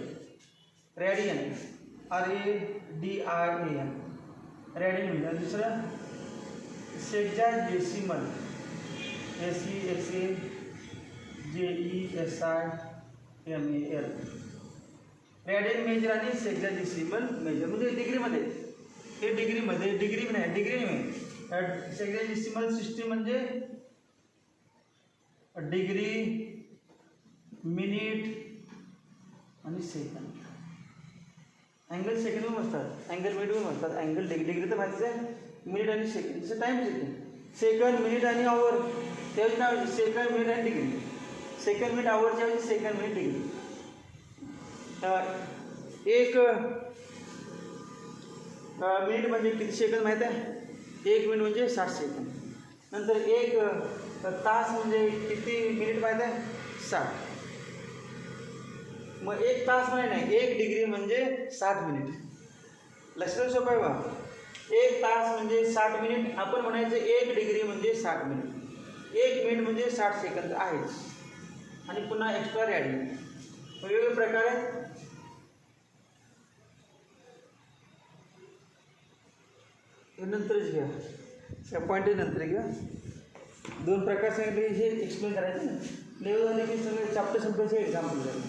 Radian RADIAN radian measure. दुसरं सेक्साजेसिमल SEXAGESIMAL. रॅडियन मेजर आणि सेक्साजेसिमल मेजर म्हणजे डिग्रीमध्ये. हे डिग्री नाही. सेक्साजेसिमल सिस्टीम म्हणजे डिग्री, मिनिट आणि सेकंद. अँगल सेकंड पण असतात, अँगल मिनिट पण असतात. अँगल डिग्री तर माहितीच आहे. मिनिट आणि सेकंड जसं टाईम सेकंड मिनिट आणि आवर त्यावेळी नाव सेकंड मिनिट आणि डिग्री. सेकंड मिनिट आवरच्या ऐवजी सेकंड मिनिट डिग्री. एक मिनिट म्हणजे किती सेकंद माहीत आहे? 1 मिनिट म्हणजे 60 सेकंद. नंतर एक तास म्हणजे किती मिनिट माहीत आहे? 60. मग 1 तास म्हणजे नाही, 1 डिग्री म्हणजे 60 मिनिट. लक्षात सोपं आहे बा. 1 तास म्हणजे 60 मिनिट. आपण म्हणायचं 1 डिग्री म्हणजे 60 मिनिट. 1 मिनिट म्हणजे 60 सेकंद आहेच. आणि पुन्हा एक्स्ट्रा रॅडिंग वेगवेगळे प्रकार आहेत. हे नंतरच घ्या, त्या पॉईंट नंतर घ्या. 2 प्रकार सांगितले, हे एक्सप्लेन करायचं ना. लेवल झाले की सगळे चॅप्टर संपल्याचे एक्झाम्पल झाले.